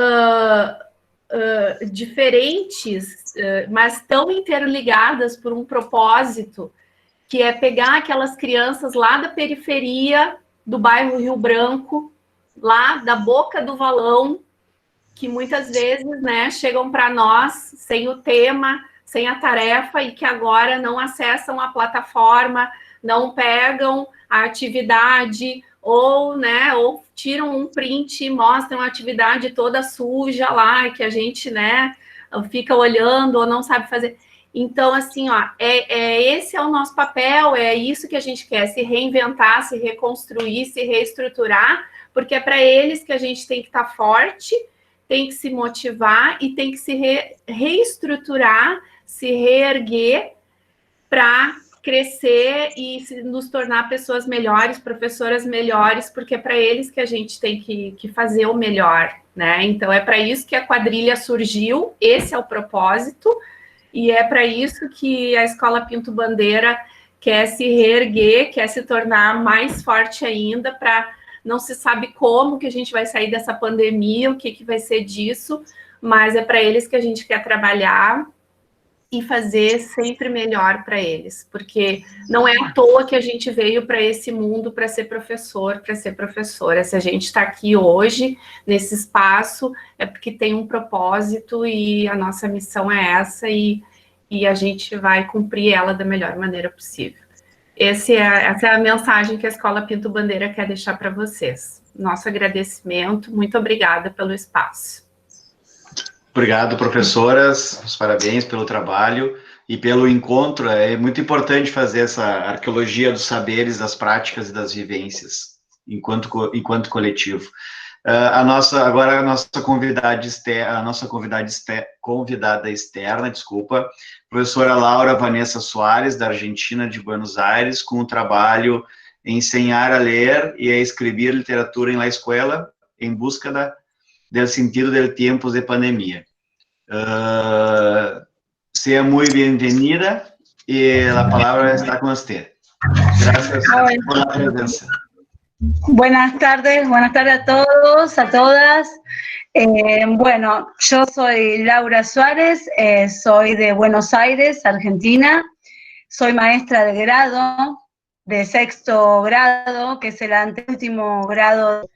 diferentes, mas tão interligadas por um propósito, que é pegar aquelas crianças lá da periferia do bairro Rio Branco, lá da boca do valão, que muitas vezes, né, chegam para nós sem o tema, sem a tarefa, e que agora não acessam a plataforma, não pegam a atividade, ou, né, ou tiram um print e mostram a atividade toda suja lá, que a gente, né, fica olhando ou não sabe fazer. Então, assim, ó, esse é o nosso papel, é isso que a gente quer, se reinventar, se reconstruir, se reestruturar, porque é para eles que a gente tem que estar forte, tem que se motivar e tem que se reestruturar, se reerguer para crescer e nos tornar pessoas melhores, professoras melhores, porque é para eles que a gente tem que fazer o melhor, né? Então, é para isso que a quadrilha surgiu, esse é o propósito, e é para isso que a Escola Pinto Bandeira quer se reerguer, quer se tornar mais forte ainda, para não se sabe como que a gente vai sair dessa pandemia, o que vai ser disso, mas é para eles que a gente quer trabalhar e fazer sempre melhor para eles, porque não é à toa que a gente veio para esse mundo para ser professor, para ser professora. Se a gente está aqui hoje, nesse espaço, é porque tem um propósito e a nossa missão é essa e a gente vai cumprir ela da melhor maneira possível. Essa é a mensagem que a Escola Pinto Bandeira quer deixar para vocês. Nosso agradecimento, muito obrigada pelo espaço. Obrigado, professoras, os parabéns pelo trabalho e pelo encontro. É muito importante fazer essa arqueologia dos saberes, das práticas e das vivências, enquanto coletivo. Agora a nossa convidada externa, professora Laura Vanessa Soares, da Argentina, de Buenos Aires, com o trabalho Enseñar a Ler e a Escrever Literatura em la Escuela, em busca del sentido del tiempos de pandemia. Sea muy bienvenida y la palabra está con usted. Gracias por la presencia. Buenas tardes a todos, a todas. Bueno, yo soy Laura Suárez, soy de Buenos Aires, Argentina. Soy maestra de grado, de 6º grado, que es el anteúltimo grado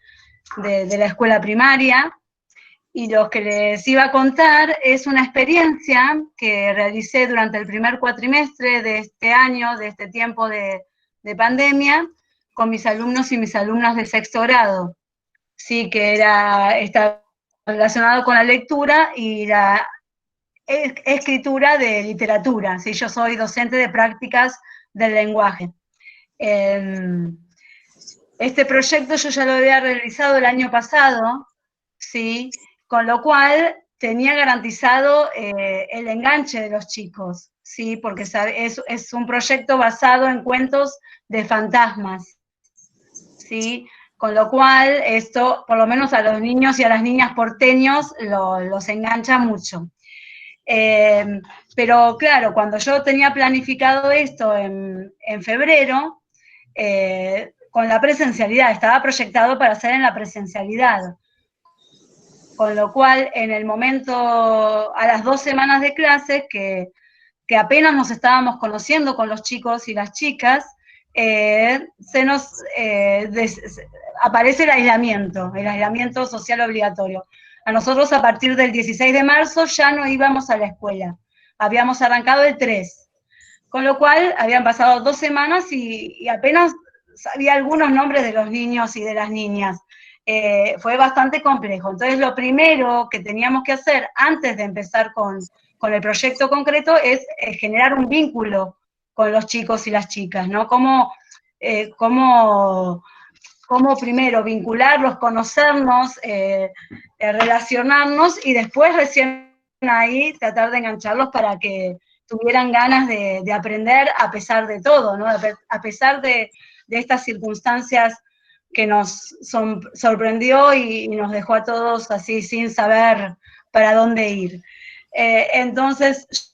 de la escuela primaria. Y lo que les iba a contar es una experiencia que realicé durante el primer cuatrimestre de este año, de este tiempo de pandemia, con mis alumnos y mis alumnas de 6º grado. Sí, que está relacionado con la lectura y la escritura de literatura. Sí, yo soy docente de prácticas del lenguaje. Este proyecto yo ya lo había realizado el año pasado, ¿sí? Con lo cual tenía garantizado el enganche de los chicos, ¿sí? Porque es un proyecto basado en cuentos de fantasmas, ¿sí? Con lo cual esto, por lo menos a los niños y a las niñas porteños, los engancha mucho. Pero claro, cuando yo tenía planificado esto en febrero, con la presencialidad, estaba proyectado para hacer en la presencialidad. Con lo cual, en el momento, a las 2 semanas de clases, que apenas nos estábamos conociendo con los chicos y las chicas, aparece el aislamiento social obligatorio. A nosotros a partir del 16 de marzo ya no íbamos a la escuela, habíamos arrancado el 3, con lo cual habían pasado 2 semanas y apenas sabía algunos nombres de los niños y de las niñas. Fue bastante complejo. Entonces lo primero que teníamos que hacer antes de empezar con el proyecto concreto es generar un vínculo con los chicos y las chicas, ¿no? Cómo primero vincularlos, conocernos, relacionarnos y después recién ahí tratar de engancharlos para que tuvieran ganas de aprender a pesar de todo, ¿no? A pesar de estas circunstancias que nos sorprendió y nos dejó a todos así sin saber para dónde ir. Entonces,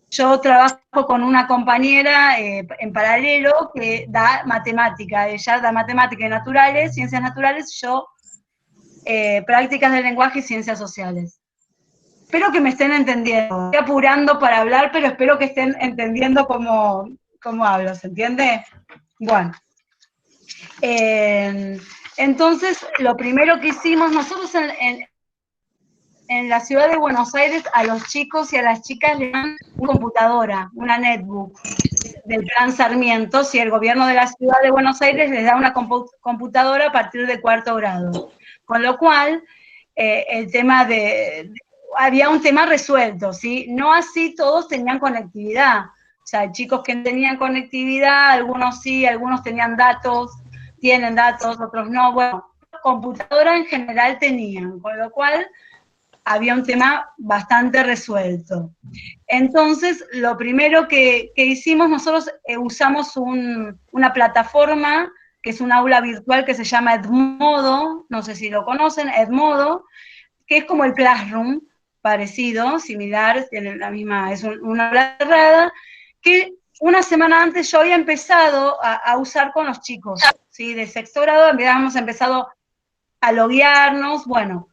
yo trabajo con una compañera en paralelo que da matemática, ella da matemática y naturales, ciencias naturales, yo prácticas del lenguaje y ciencias sociales. Espero que me estén entendiendo, estoy apurando para hablar, pero espero que estén entendiendo cómo hablo, ¿se entiende? Bueno. Entonces, lo primero que hicimos nosotros en la ciudad de Buenos Aires, a los chicos y a las chicas le dan una computadora, una netbook del Plan Sarmiento, si el gobierno de la ciudad de Buenos Aires les da una computadora a partir de 4º grado. Con lo cual, el tema había un tema resuelto, ¿sí? No así todos tenían conectividad. O sea, chicos que tenían conectividad, algunos sí, algunos tenían datos, tienen datos, otros no. Bueno, computadora en general tenían, con lo cual había un tema bastante resuelto. Entonces, lo primero que hicimos, nosotros usamos una plataforma, que es un aula virtual que se llama Edmodo, no sé si lo conocen, Edmodo, que es como el Classroom, parecido, similar, tiene la misma, es una aula cerrada, que una semana antes yo había empezado a usar con los chicos, ¿sí? De 6º grado habíamos empezado a loguearnos, bueno,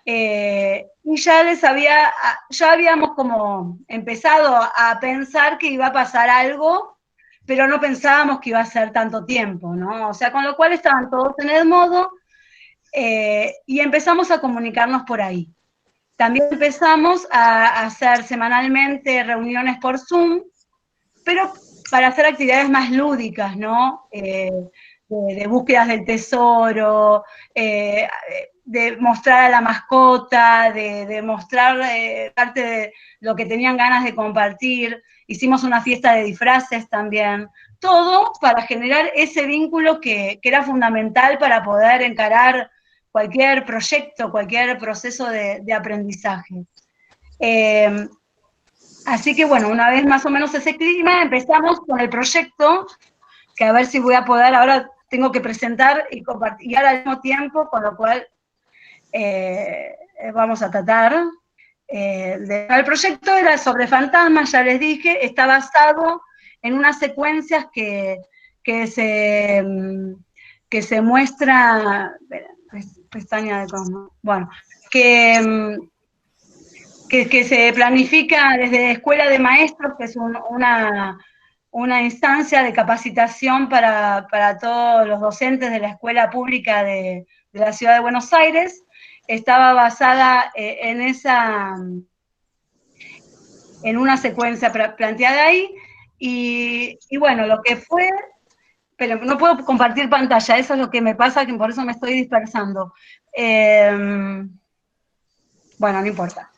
y ya habíamos como empezado a pensar que iba a pasar algo, pero no pensábamos que iba a ser tanto tiempo, ¿no? O sea, con lo cual estaban todos en Edmodo, y empezamos a comunicarnos por ahí. También empezamos a hacer semanalmente reuniones por Zoom, pero para hacer actividades más lúdicas, ¿no? De búsquedas del tesoro, de mostrar a la mascota, de mostrar parte de lo que tenían ganas de compartir. Hicimos una fiesta de disfraces también. Todo para generar ese vínculo que era fundamental para poder encarar cualquier proyecto, cualquier proceso de aprendizaje. Así que bueno, una vez más o menos ese clima, empezamos con el proyecto, que a ver si voy a poder, ahora tengo que presentar y compartir al mismo tiempo, con lo cual vamos a tratar. El proyecto era sobre fantasmas, ya les dije, está basado en unas secuencias que se muestra, pestaña de cosmos, bueno, que se planifica desde Escuela de Maestros, que es una instancia de capacitación para todos los docentes de la escuela pública de la ciudad de Buenos Aires. Estaba basada en una secuencia planteada ahí, y bueno, lo que fue, pero no puedo compartir pantalla, eso es lo que me pasa, que por eso me estoy dispersando. Bueno, no importa.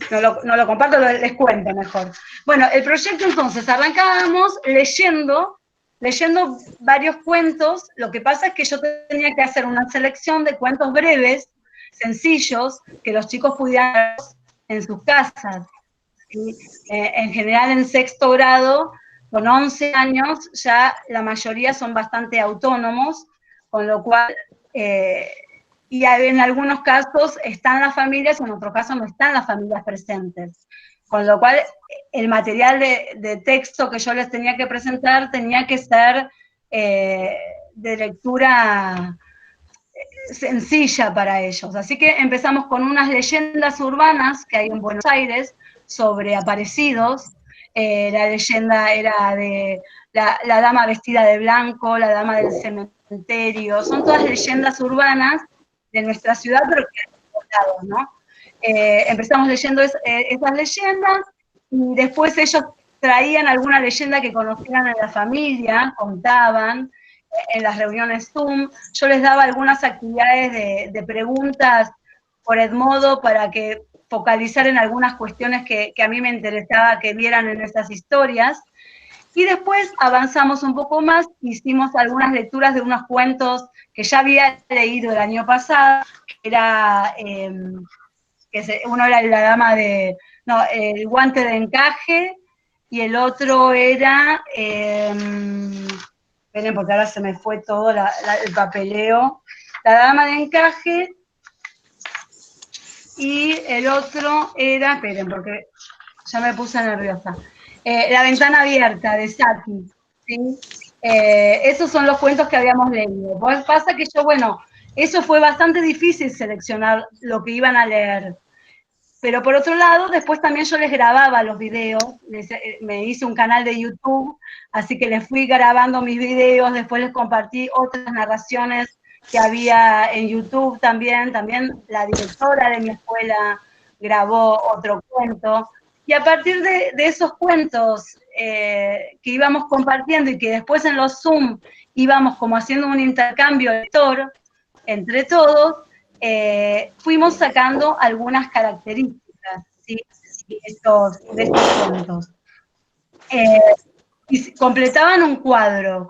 No lo comparto, les cuento mejor. Bueno, el proyecto entonces, arrancábamos leyendo leyendo varios cuentos. Lo que pasa es que yo tenía que hacer una selección de cuentos breves, sencillos, que los chicos pudieran leer en sus casas. ¿Sí? En general, en sexto grado, con 11 años, ya la mayoría son bastante autónomos, con lo cual, y en algunos casos están las familias, en otros casos no están las familias presentes. Con lo cual, el material de texto que yo les tenía que presentar tenía que ser de lectura sencilla para ellos. Así que empezamos con unas leyendas urbanas que hay en Buenos Aires sobre aparecidos. La leyenda era de la dama vestida de blanco, la dama del cementerio. Son todas leyendas urbanas de nuestra ciudad, pero que han importado, ¿no? Empezamos leyendo esas leyendas, y después ellos traían alguna leyenda que conocieran en la familia, contaban en las reuniones Zoom. Yo les daba algunas actividades de preguntas por Edmodo para que focalizar en algunas cuestiones que a mí me interesaba que vieran en esas historias. Y después avanzamos un poco más, hicimos algunas lecturas de unos cuentos que ya había leído el año pasado, que era, uno era la dama de, no, el guante de encaje, y el otro era, esperen porque ahora se me fue todo el papeleo, la dama de encaje, y el otro era, esperen porque ya me puse nerviosa, la ventana abierta de Saki, ¿sí? Esos son los cuentos que habíamos leído. Pues pasa que yo, bueno, eso fue bastante difícil seleccionar lo que iban a leer. Pero por otro lado, después también yo les grababa los videos, me hice un canal de YouTube, así que les fui grabando mis videos, después les compartí otras narraciones que había en YouTube también la directora de mi escuela grabó otro cuento, y a partir de esos cuentos que íbamos compartiendo y que después en los Zoom íbamos como haciendo un intercambio de lector entre todos, fuimos sacando algunas características, ¿sí? de estos cuentos. Y completaban un cuadro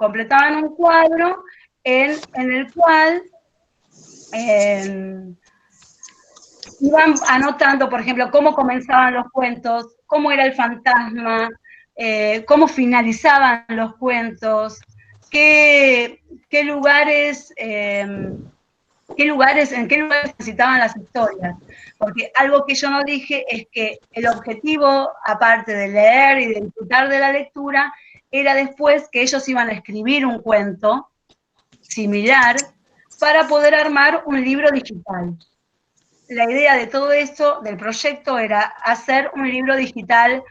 en el cual iban anotando, por ejemplo, cómo comenzaban los cuentos, cómo era el fantasma, cómo finalizaban los cuentos, en qué lugares necesitaban las historias. Porque algo que yo no dije es que el objetivo, aparte de leer y de disfrutar de la lectura, era después que ellos iban a escribir un cuento similar para poder armar un libro digital. La idea de todo esto, del proyecto, era hacer un libro digital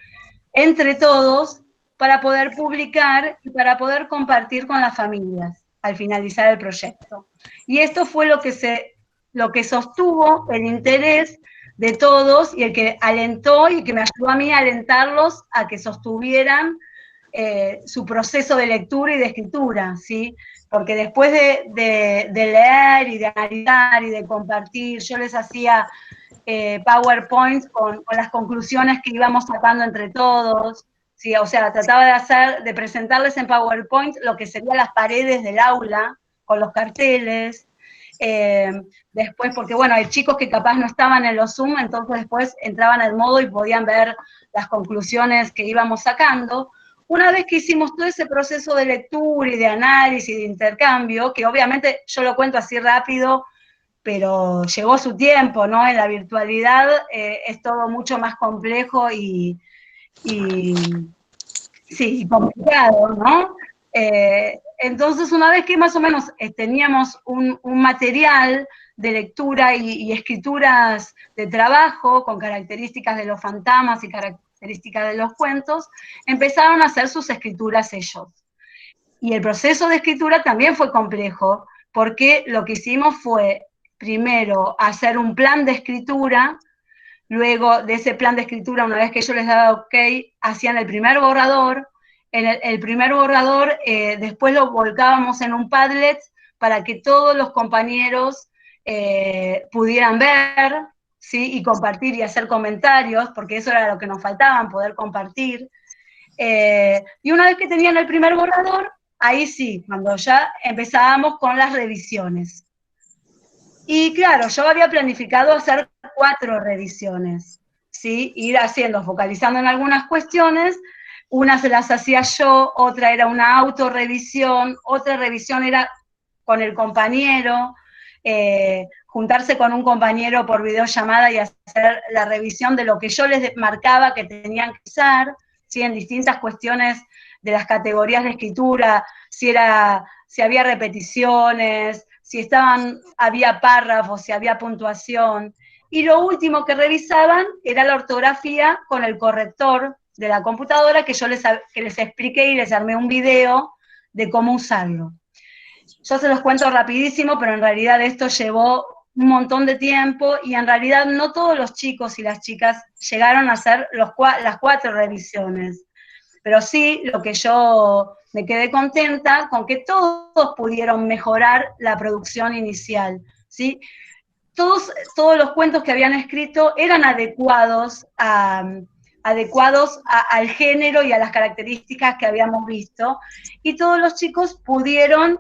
entre todos para poder publicar y para poder compartir con las familias al finalizar el proyecto. Y esto fue lo que sostuvo el interés de todos y el que alentó y que me ayudó a mí a alentarlos a que sostuvieran su proceso de lectura y de escritura, ¿sí? Porque después de leer y de analizar y de compartir, yo les hacía PowerPoints con las conclusiones que íbamos sacando entre todos, ¿sí? O sea, trataba de presentarles en PowerPoint lo que serían las paredes del aula, con los carteles. Después, porque bueno, hay chicos que capaz no estaban en los Zoom, entonces después entraban al modo y podían ver las conclusiones que íbamos sacando. Una vez que hicimos todo ese proceso de lectura y de análisis y de intercambio, que obviamente yo lo cuento así rápido, pero llevó su tiempo, ¿no? En la virtualidad es todo mucho más complejo y complicado, ¿no? Entonces, una vez que más o menos teníamos un material de lectura y escrituras de trabajo con características de los fantasmas y características de los cuentos, empezaron a hacer sus escrituras ellos. Y el proceso de escritura también fue complejo, porque lo que hicimos fue, primero, hacer un plan de escritura. Luego de ese plan de escritura, una vez que yo les daba OK, hacían el primer borrador. El primer borrador después lo volcábamos en un Padlet para que todos los compañeros pudieran ver, ¿sí? Y compartir y hacer comentarios, porque eso era lo que nos faltaba, poder compartir. Y una vez que tenían el primer borrador, ahí sí, cuando ya empezábamos con las revisiones. Y claro, yo había planificado hacer 4 revisiones, ¿sí? Ir haciendo, focalizando en algunas cuestiones, unas se las hacía yo, otra era una autorrevisión, otra revisión era con el compañero, juntarse con un compañero por videollamada y hacer la revisión de lo que yo les marcaba que tenían que usar, ¿sí? En distintas cuestiones de las categorías de escritura, si había repeticiones, si había párrafos, si había puntuación. Y lo último que revisaban era la ortografía con el corrector de la computadora, que yo les expliqué y les armé un video de cómo usarlo. Yo se los cuento rapidísimo, pero en realidad esto llevó un montón de tiempo y en realidad no todos los chicos y las chicas llegaron a hacer las 4 revisiones. Pero sí, lo que yo me quedé contenta con que todos pudieron mejorar la producción inicial, ¿sí? Todos los cuentos que habían escrito eran adecuados al género y a las características que habíamos visto, y todos los chicos pudieron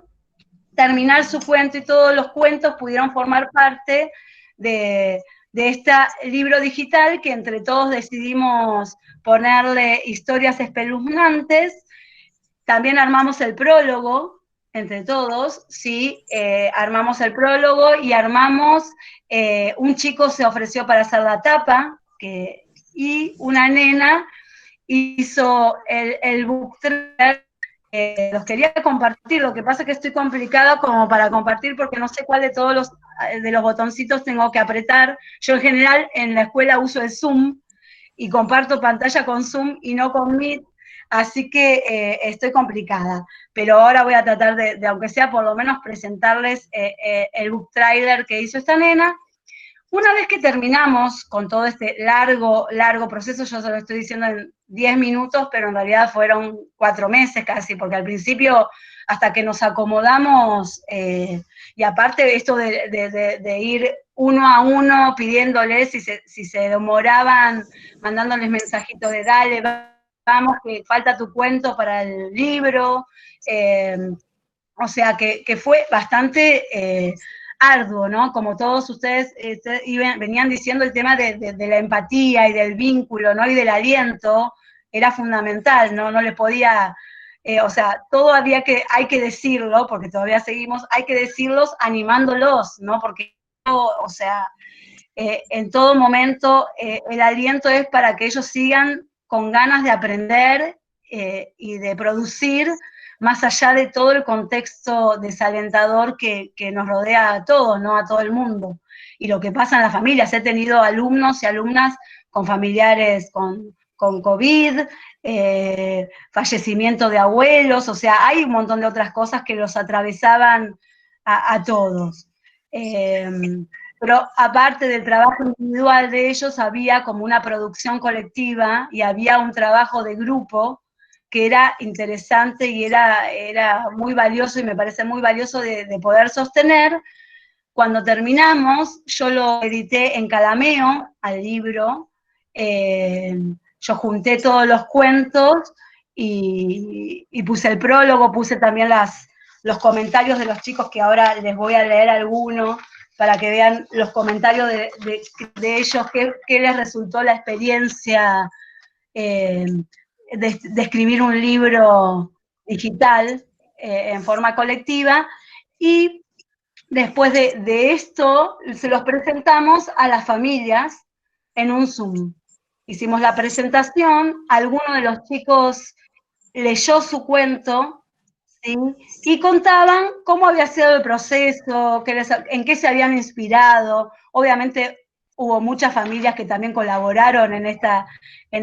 terminar su cuento y todos los cuentos pudieron formar parte de este libro digital que entre todos decidimos ponerle historias espeluznantes. También armamos el prólogo, entre todos, ¿sí? Armamos el prólogo y armamos, un chico se ofreció para hacer la tapa, y una nena hizo el book trailer. Los quería compartir, lo que pasa es que estoy complicada como para compartir porque no sé cuál de todos los botoncitos tengo que apretar. Yo en general en la escuela uso el Zoom y comparto pantalla con Zoom y no con Meet, así que estoy complicada. Pero ahora voy a tratar de aunque sea por lo menos presentarles el book trailer que hizo esta nena. Una vez que terminamos con todo este largo proceso, yo se lo estoy diciendo en 10 minutos, pero en realidad fueron 4 meses casi, porque al principio, hasta que nos acomodamos, y aparte esto de ir uno a uno pidiéndoles si se demoraban, mandándoles mensajitos de dale, vamos, que falta tu cuento para el libro, o sea que fue bastante arduo, ¿no? Como todos ustedes venían diciendo, el tema de la empatía y del vínculo, ¿no? Y del aliento era fundamental, ¿no? No le podía, o sea, todo hay que decirlo, porque todavía seguimos, hay que decirlos animándolos, ¿no? Porque, o sea, en todo momento el aliento es para que ellos sigan con ganas de aprender y de producir, más allá de todo el contexto desalentador que nos rodea a todos, ¿no? A todo el mundo. Y lo que pasa en las familias. He tenido alumnos y alumnas con familiares con COVID, fallecimiento de abuelos, o sea, hay un montón de otras cosas que los atravesaban a todos. Pero aparte del trabajo individual de ellos, había como una producción colectiva y había un trabajo de grupo que era interesante y era muy valioso, y me parece muy valioso de poder sostener. Cuando terminamos, yo lo edité en Calameo, al libro, yo junté todos los cuentos y puse el prólogo, puse también los comentarios de los chicos, que ahora les voy a leer algunos, para que vean los comentarios de ellos, qué les resultó la experiencia de escribir un libro digital en forma colectiva. Y después de esto, se los presentamos a las familias en un Zoom. Hicimos la presentación, alguno de los chicos leyó su cuento, ¿sí? Y contaban cómo había sido el proceso, en qué se habían inspirado. Obviamente hubo muchas familias que también colaboraron en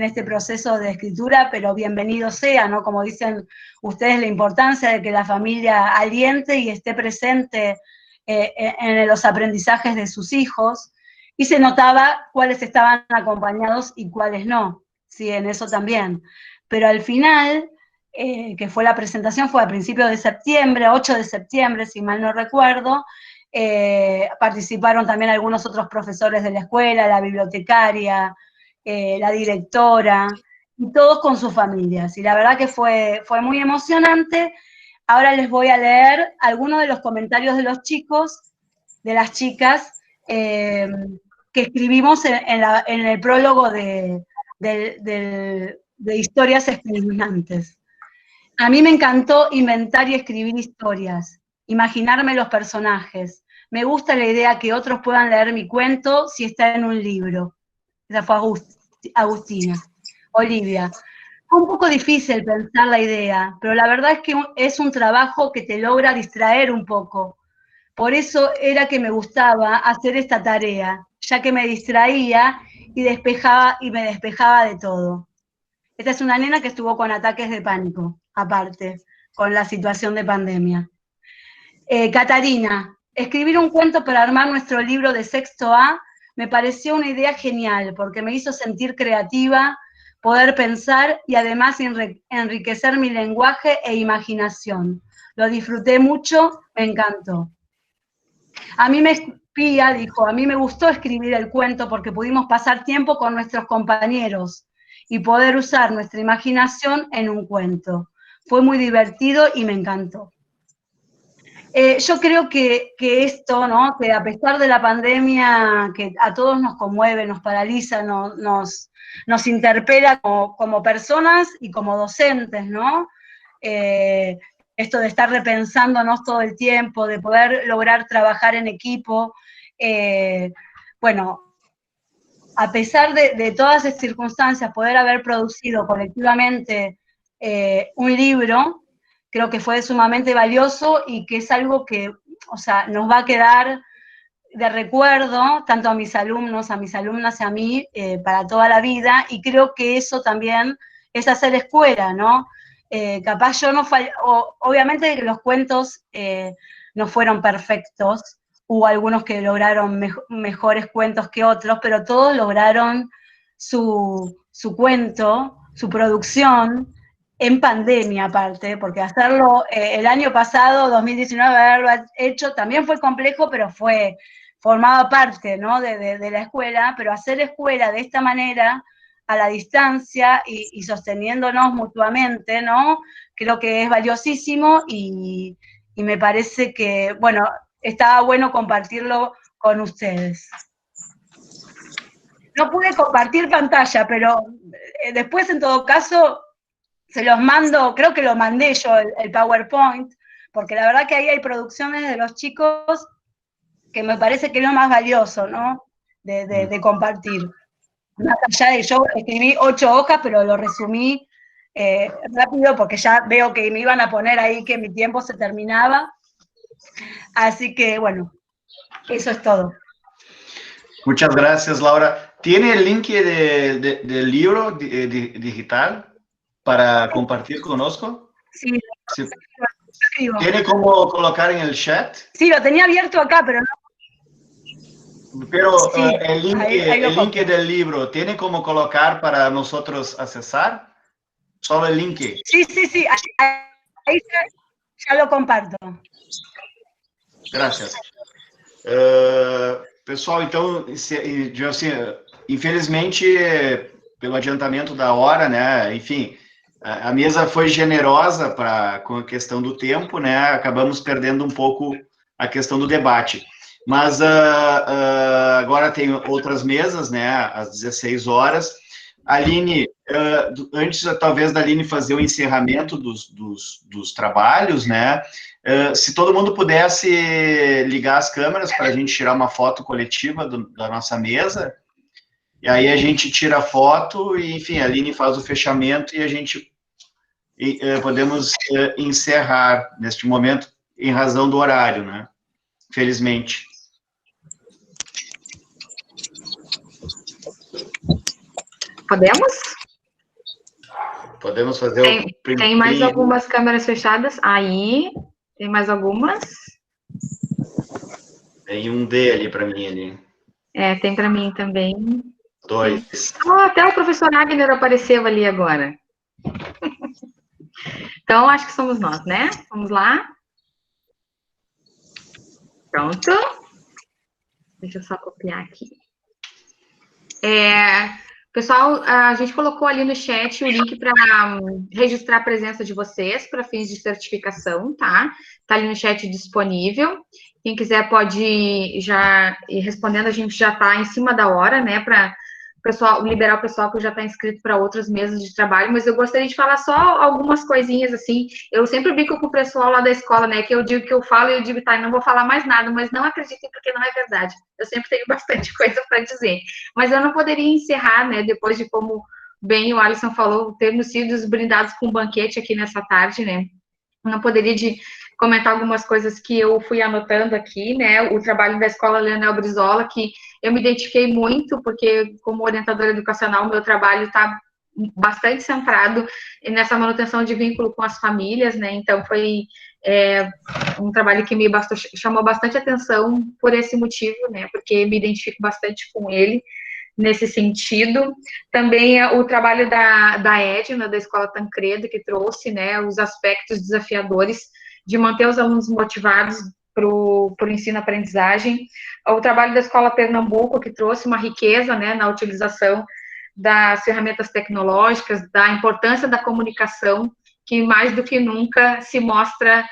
este proceso de escritura, pero bienvenido sea, ¿no? Como dicen ustedes, la importancia de que la familia aliente y esté presente en los aprendizajes de sus hijos, y se notaba cuáles estaban acompañados y cuáles no, sí, en eso también. Pero al final, que fue la presentación, fue a principios de septiembre, 8 de septiembre, si mal no recuerdo, participaron también algunos otros profesores de la escuela, la bibliotecaria, la directora, y todos con sus familias. Y la verdad que fue muy emocionante. ahora les voy a leer algunos de los comentarios de los chicos, de las chicas, que escribimos en el prólogo de historias espeluznantes. A mí me encantó inventar y escribir historias, imaginarme los personajes. Me gusta la idea que otros puedan leer mi cuento si está en un libro. Esa fue Agustina. Olivia. Fue un poco difícil pensar la idea, pero la verdad es que es un trabajo que te logra distraer un poco. Por eso era que me gustaba hacer esta tarea, ya que me distraía y me despejaba de todo. Esta es una nena que estuvo con ataques de pánico, aparte, con la situación de pandemia. Catarina, escribir un cuento para armar nuestro libro de sexto A me pareció una idea genial, porque me hizo sentir creativa, poder pensar y además enriquecer mi lenguaje e imaginación. Lo disfruté mucho, me encantó. Pía dijo, a mí me gustó escribir el cuento porque pudimos pasar tiempo con nuestros compañeros y poder usar nuestra imaginación en un cuento. Fue muy divertido y me encantó. Yo creo que esto, ¿no? Que a pesar de la pandemia, que a todos nos conmueve, nos paraliza, nos interpela como personas y como docentes, ¿no? Esto de estar repensándonos todo el tiempo, de poder lograr trabajar en equipo. Bueno, a pesar de todas esas circunstancias, poder haber producido colectivamente un libro, creo que fue sumamente valioso y que es algo que, o sea, nos va a quedar de recuerdo, tanto a mis alumnos, a mis alumnas y a mí, para toda la vida, y creo que eso también es hacer escuela, ¿no? Capaz yo no obviamente los cuentos no fueron perfectos, hubo algunos que lograron mejores cuentos que otros, pero todos lograron su cuento, su producción, en pandemia aparte, porque hacerlo el año pasado, 2019, haberlo hecho, también fue complejo, pero formaba parte, ¿no? de la escuela, pero hacer escuela de esta manera, a la distancia y sosteniéndonos mutuamente, ¿no? Creo que es valiosísimo y me parece que, bueno, estaba bueno compartirlo con ustedes. No pude compartir pantalla, pero después, en todo caso, se los mando, creo que lo mandé yo, el PowerPoint, porque la verdad que ahí hay producciones de los chicos que me parece que es lo más valioso, ¿no? De compartir. Más allá de, yo escribí 8 hojas, pero lo resumí rápido porque ya veo que me iban a poner ahí que mi tiempo se terminaba. Así que, bueno, eso es todo. Muchas gracias, Laura. ¿Tiene el link del libro digital para compartir conosco? Sí. Sí. ¿Tiene cómo colocar en el chat? Sí, lo tenía abierto acá, pero no. Pero sí, el link del libro, ¿tiene cómo colocar para nosotros accesar? Solo el link. Sí, ahí ya lo comparto. Graças. Pessoal, então, infelizmente, pelo adiantamento da hora, né, enfim, a mesa foi generosa com a questão do tempo, né, acabamos perdendo um pouco a questão do debate. Mas agora tem outras mesas, né, às 16 horas. Aline, antes talvez da Aline fazer o encerramento dos trabalhos, né, se todo mundo pudesse ligar as câmeras para a gente tirar uma foto coletiva da nossa mesa, e aí a gente tira a foto e, enfim, a Aline faz o fechamento e a gente podemos encerrar neste momento em razão do horário, né, felizmente. Podemos? Podemos fazer tem mais algumas câmeras fechadas? Aí, tem mais algumas? Tem um D ali para mim, ali. Tem para mim também. 2. Até o professor Agner apareceu ali agora. Então, acho que somos nós, né? Vamos lá. Pronto. Deixa eu só copiar aqui. Pessoal, a gente colocou ali no chat o link para registrar a presença de vocês para fins de certificação, tá? Tá ali no chat disponível. Quem quiser pode já ir respondendo, a gente já está em cima da hora, né, para pessoal liberar o pessoal que já está inscrito para outras mesas de trabalho, mas eu gostaria de falar só algumas coisinhas, assim. Eu sempre brinco com o pessoal lá da escola, né, que eu digo que eu falo e eu digo, tá, não vou falar mais nada, mas não acreditem porque não é verdade. Eu sempre tenho bastante coisa para dizer. Mas eu não poderia encerrar, né, depois de como bem o Alisson falou, termos sido brindados com um banquete aqui nessa tarde, né, não poderia de comentar algumas coisas que eu fui anotando aqui, né, o trabalho da Escola Leonel Brizola, que eu me identifiquei muito, porque como orientadora educacional, o meu trabalho está bastante centrado nessa manutenção de vínculo com as famílias, né, então foi um trabalho que me chamou bastante atenção por esse motivo, né, porque me identifico bastante com ele, nesse sentido. Também o trabalho da Edna, da Escola Tancredo, que trouxe, né, os aspectos desafiadores de manter os alunos motivados para o ensino-aprendizagem. O trabalho da Escola Pernambuco, que trouxe uma riqueza, né, na utilização das ferramentas tecnológicas, da importância da comunicação, que mais do que nunca se mostra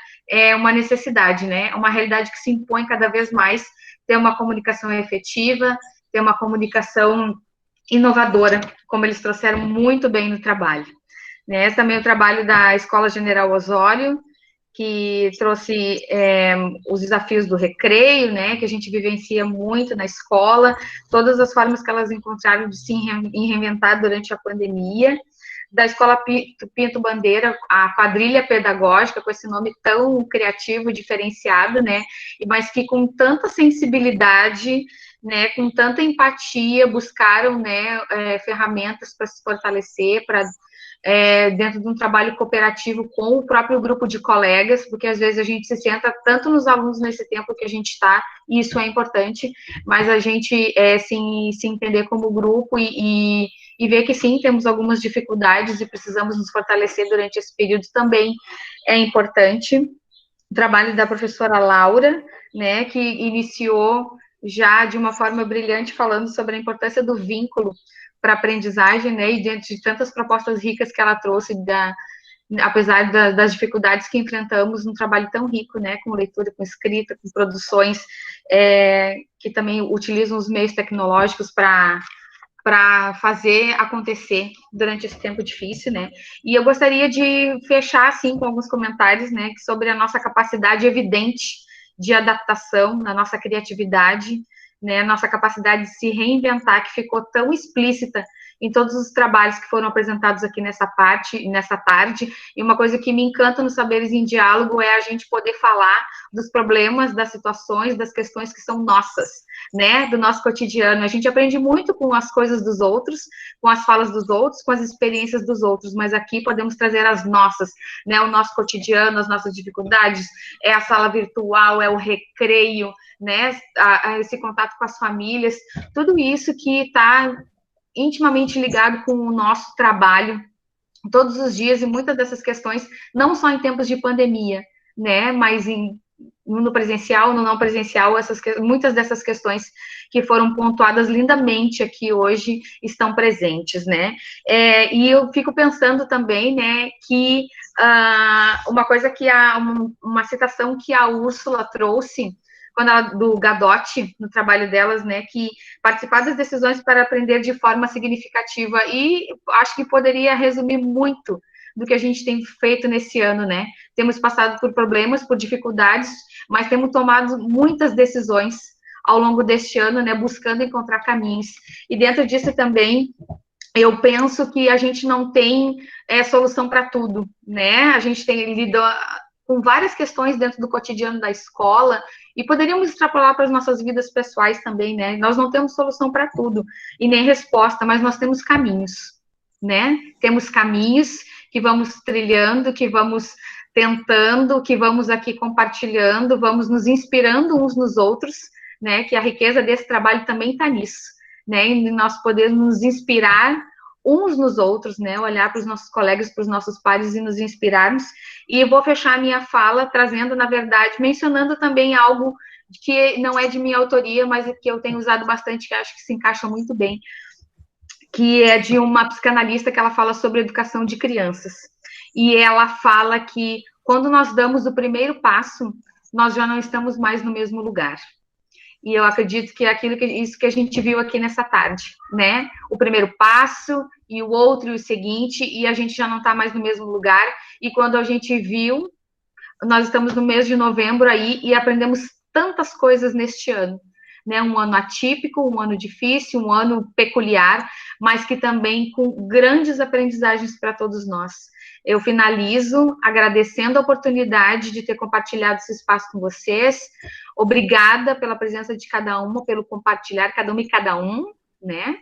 uma necessidade, né, uma realidade que se impõe cada vez mais, ter uma comunicação efetiva, ter uma comunicação inovadora, como eles trouxeram muito bem no trabalho. Né? Também o trabalho da Escola General Osório, que trouxe os desafios do recreio, né, que a gente vivencia muito na escola, todas as formas que elas encontraram de se reinventar durante a pandemia. Da Escola Pinto Bandeira, a quadrilha pedagógica, com esse nome tão criativo, diferenciado, né, mas que com tanta sensibilidade, né, com tanta empatia, buscaram, né, ferramentas para se fortalecer, para dentro de um trabalho cooperativo com o próprio grupo de colegas, porque às vezes a gente se centra tanto nos alunos nesse tempo que a gente está, e isso é importante, mas a gente se entender como grupo e ver que sim, temos algumas dificuldades e precisamos nos fortalecer durante esse período também é importante. O trabalho da professora Laura, né, que iniciou já de uma forma brilhante falando sobre a importância do vínculo para a aprendizagem, né, e diante de tantas propostas ricas que ela trouxe, apesar das dificuldades que enfrentamos num trabalho tão rico, né, com leitura, com escrita, com produções que também utilizam os meios tecnológicos para fazer acontecer durante esse tempo difícil, né, e eu gostaria de fechar, assim, com alguns comentários, né, sobre a nossa capacidade evidente de adaptação, na nossa criatividade, né, nossa capacidade de se reinventar, que ficou tão explícita em todos os trabalhos que foram apresentados aqui nessa tarde, e uma coisa que me encanta nos Saberes em Diálogo é a gente poder falar dos problemas, das situações, das questões que são nossas, né, do nosso cotidiano. A gente aprende muito com as coisas dos outros, com as falas dos outros, com as experiências dos outros, mas aqui podemos trazer as nossas, né, o nosso cotidiano, as nossas dificuldades, é a sala virtual, é o recreio, né, esse contato com as famílias, tudo isso que está intimamente ligado com o nosso trabalho todos os dias, e muitas dessas questões, não só em tempos de pandemia, né, mas no presencial, no não presencial, muitas dessas questões que foram pontuadas lindamente aqui hoje estão presentes, né, e eu fico pensando também, né, que uma coisa que uma citação que a Úrsula trouxe, do Gadotti, no trabalho delas, né, que participar das decisões para aprender de forma significativa, e acho que poderia resumir muito do que a gente tem feito nesse ano, né, temos passado por problemas, por dificuldades, mas temos tomado muitas decisões ao longo deste ano, né, buscando encontrar caminhos, e dentro disso também, eu penso que a gente não tem solução para tudo, né, a gente tem lidado com várias questões dentro do cotidiano da escola, e poderíamos extrapolar para as nossas vidas pessoais também, né? Nós não temos solução para tudo, e nem resposta, mas nós temos caminhos, né? Temos caminhos que vamos trilhando, que vamos tentando, que vamos aqui compartilhando, vamos nos inspirando uns nos outros, né? Que a riqueza desse trabalho também está nisso, né? E nós podemos nos inspirar uns nos outros, né, olhar para os nossos colegas, para os nossos pares e nos inspirarmos. E eu vou fechar a minha fala trazendo, na verdade, mencionando também algo que não é de minha autoria, mas que eu tenho usado bastante, que acho que se encaixa muito bem, que é de uma psicanalista que ela fala sobre educação de crianças. E ela fala que quando nós damos o primeiro passo, nós já não estamos mais no mesmo lugar. E eu acredito que é isso que a gente viu aqui nessa tarde, né? O primeiro passo, e o outro, e o seguinte, e a gente já não está mais no mesmo lugar. E quando a gente viu, nós estamos no mês de novembro aí, e aprendemos tantas coisas neste ano, né? Um ano atípico, um ano difícil, um ano peculiar, mas que também com grandes aprendizagens para todos nós. Eu finalizo agradecendo a oportunidade de ter compartilhado esse espaço com vocês. Obrigada pela presença de cada uma, pelo compartilhar, cada uma e cada um, né?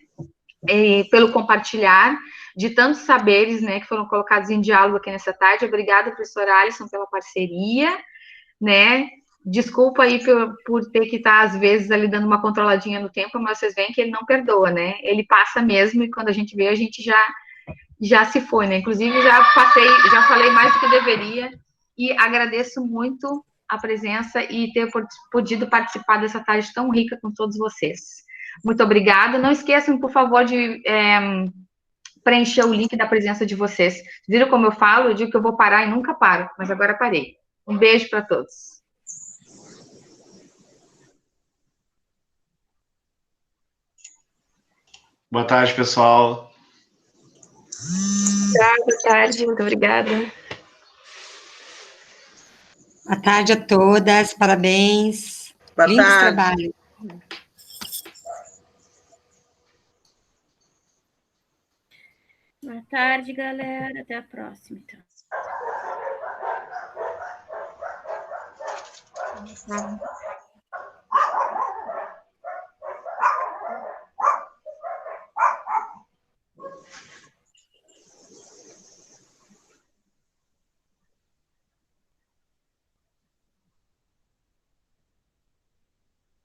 E pelo compartilhar de tantos saberes, né, que foram colocados em diálogo aqui nessa tarde. Obrigada, professora Alisson, pela parceria, né? Desculpa aí por ter que estar, às vezes, ali dando uma controladinha no tempo, mas vocês veem que ele não perdoa, né? Ele passa mesmo, e quando a gente vê, a gente já se foi, né? Inclusive, já falei mais do que deveria, e agradeço muito a presença e ter podido participar dessa tarde tão rica com todos vocês. Muito obrigada. Não esqueçam, por favor, de preencher o link da presença de vocês. Viram como eu falo? Eu digo que eu vou parar e nunca paro, mas agora parei. Um beijo para todos. Boa tarde, pessoal. Boa tarde, muito obrigada. Boa tarde a todas, parabéns. Boa Lindos tarde. trabalhos. Boa tarde, galera. Até a próxima, então.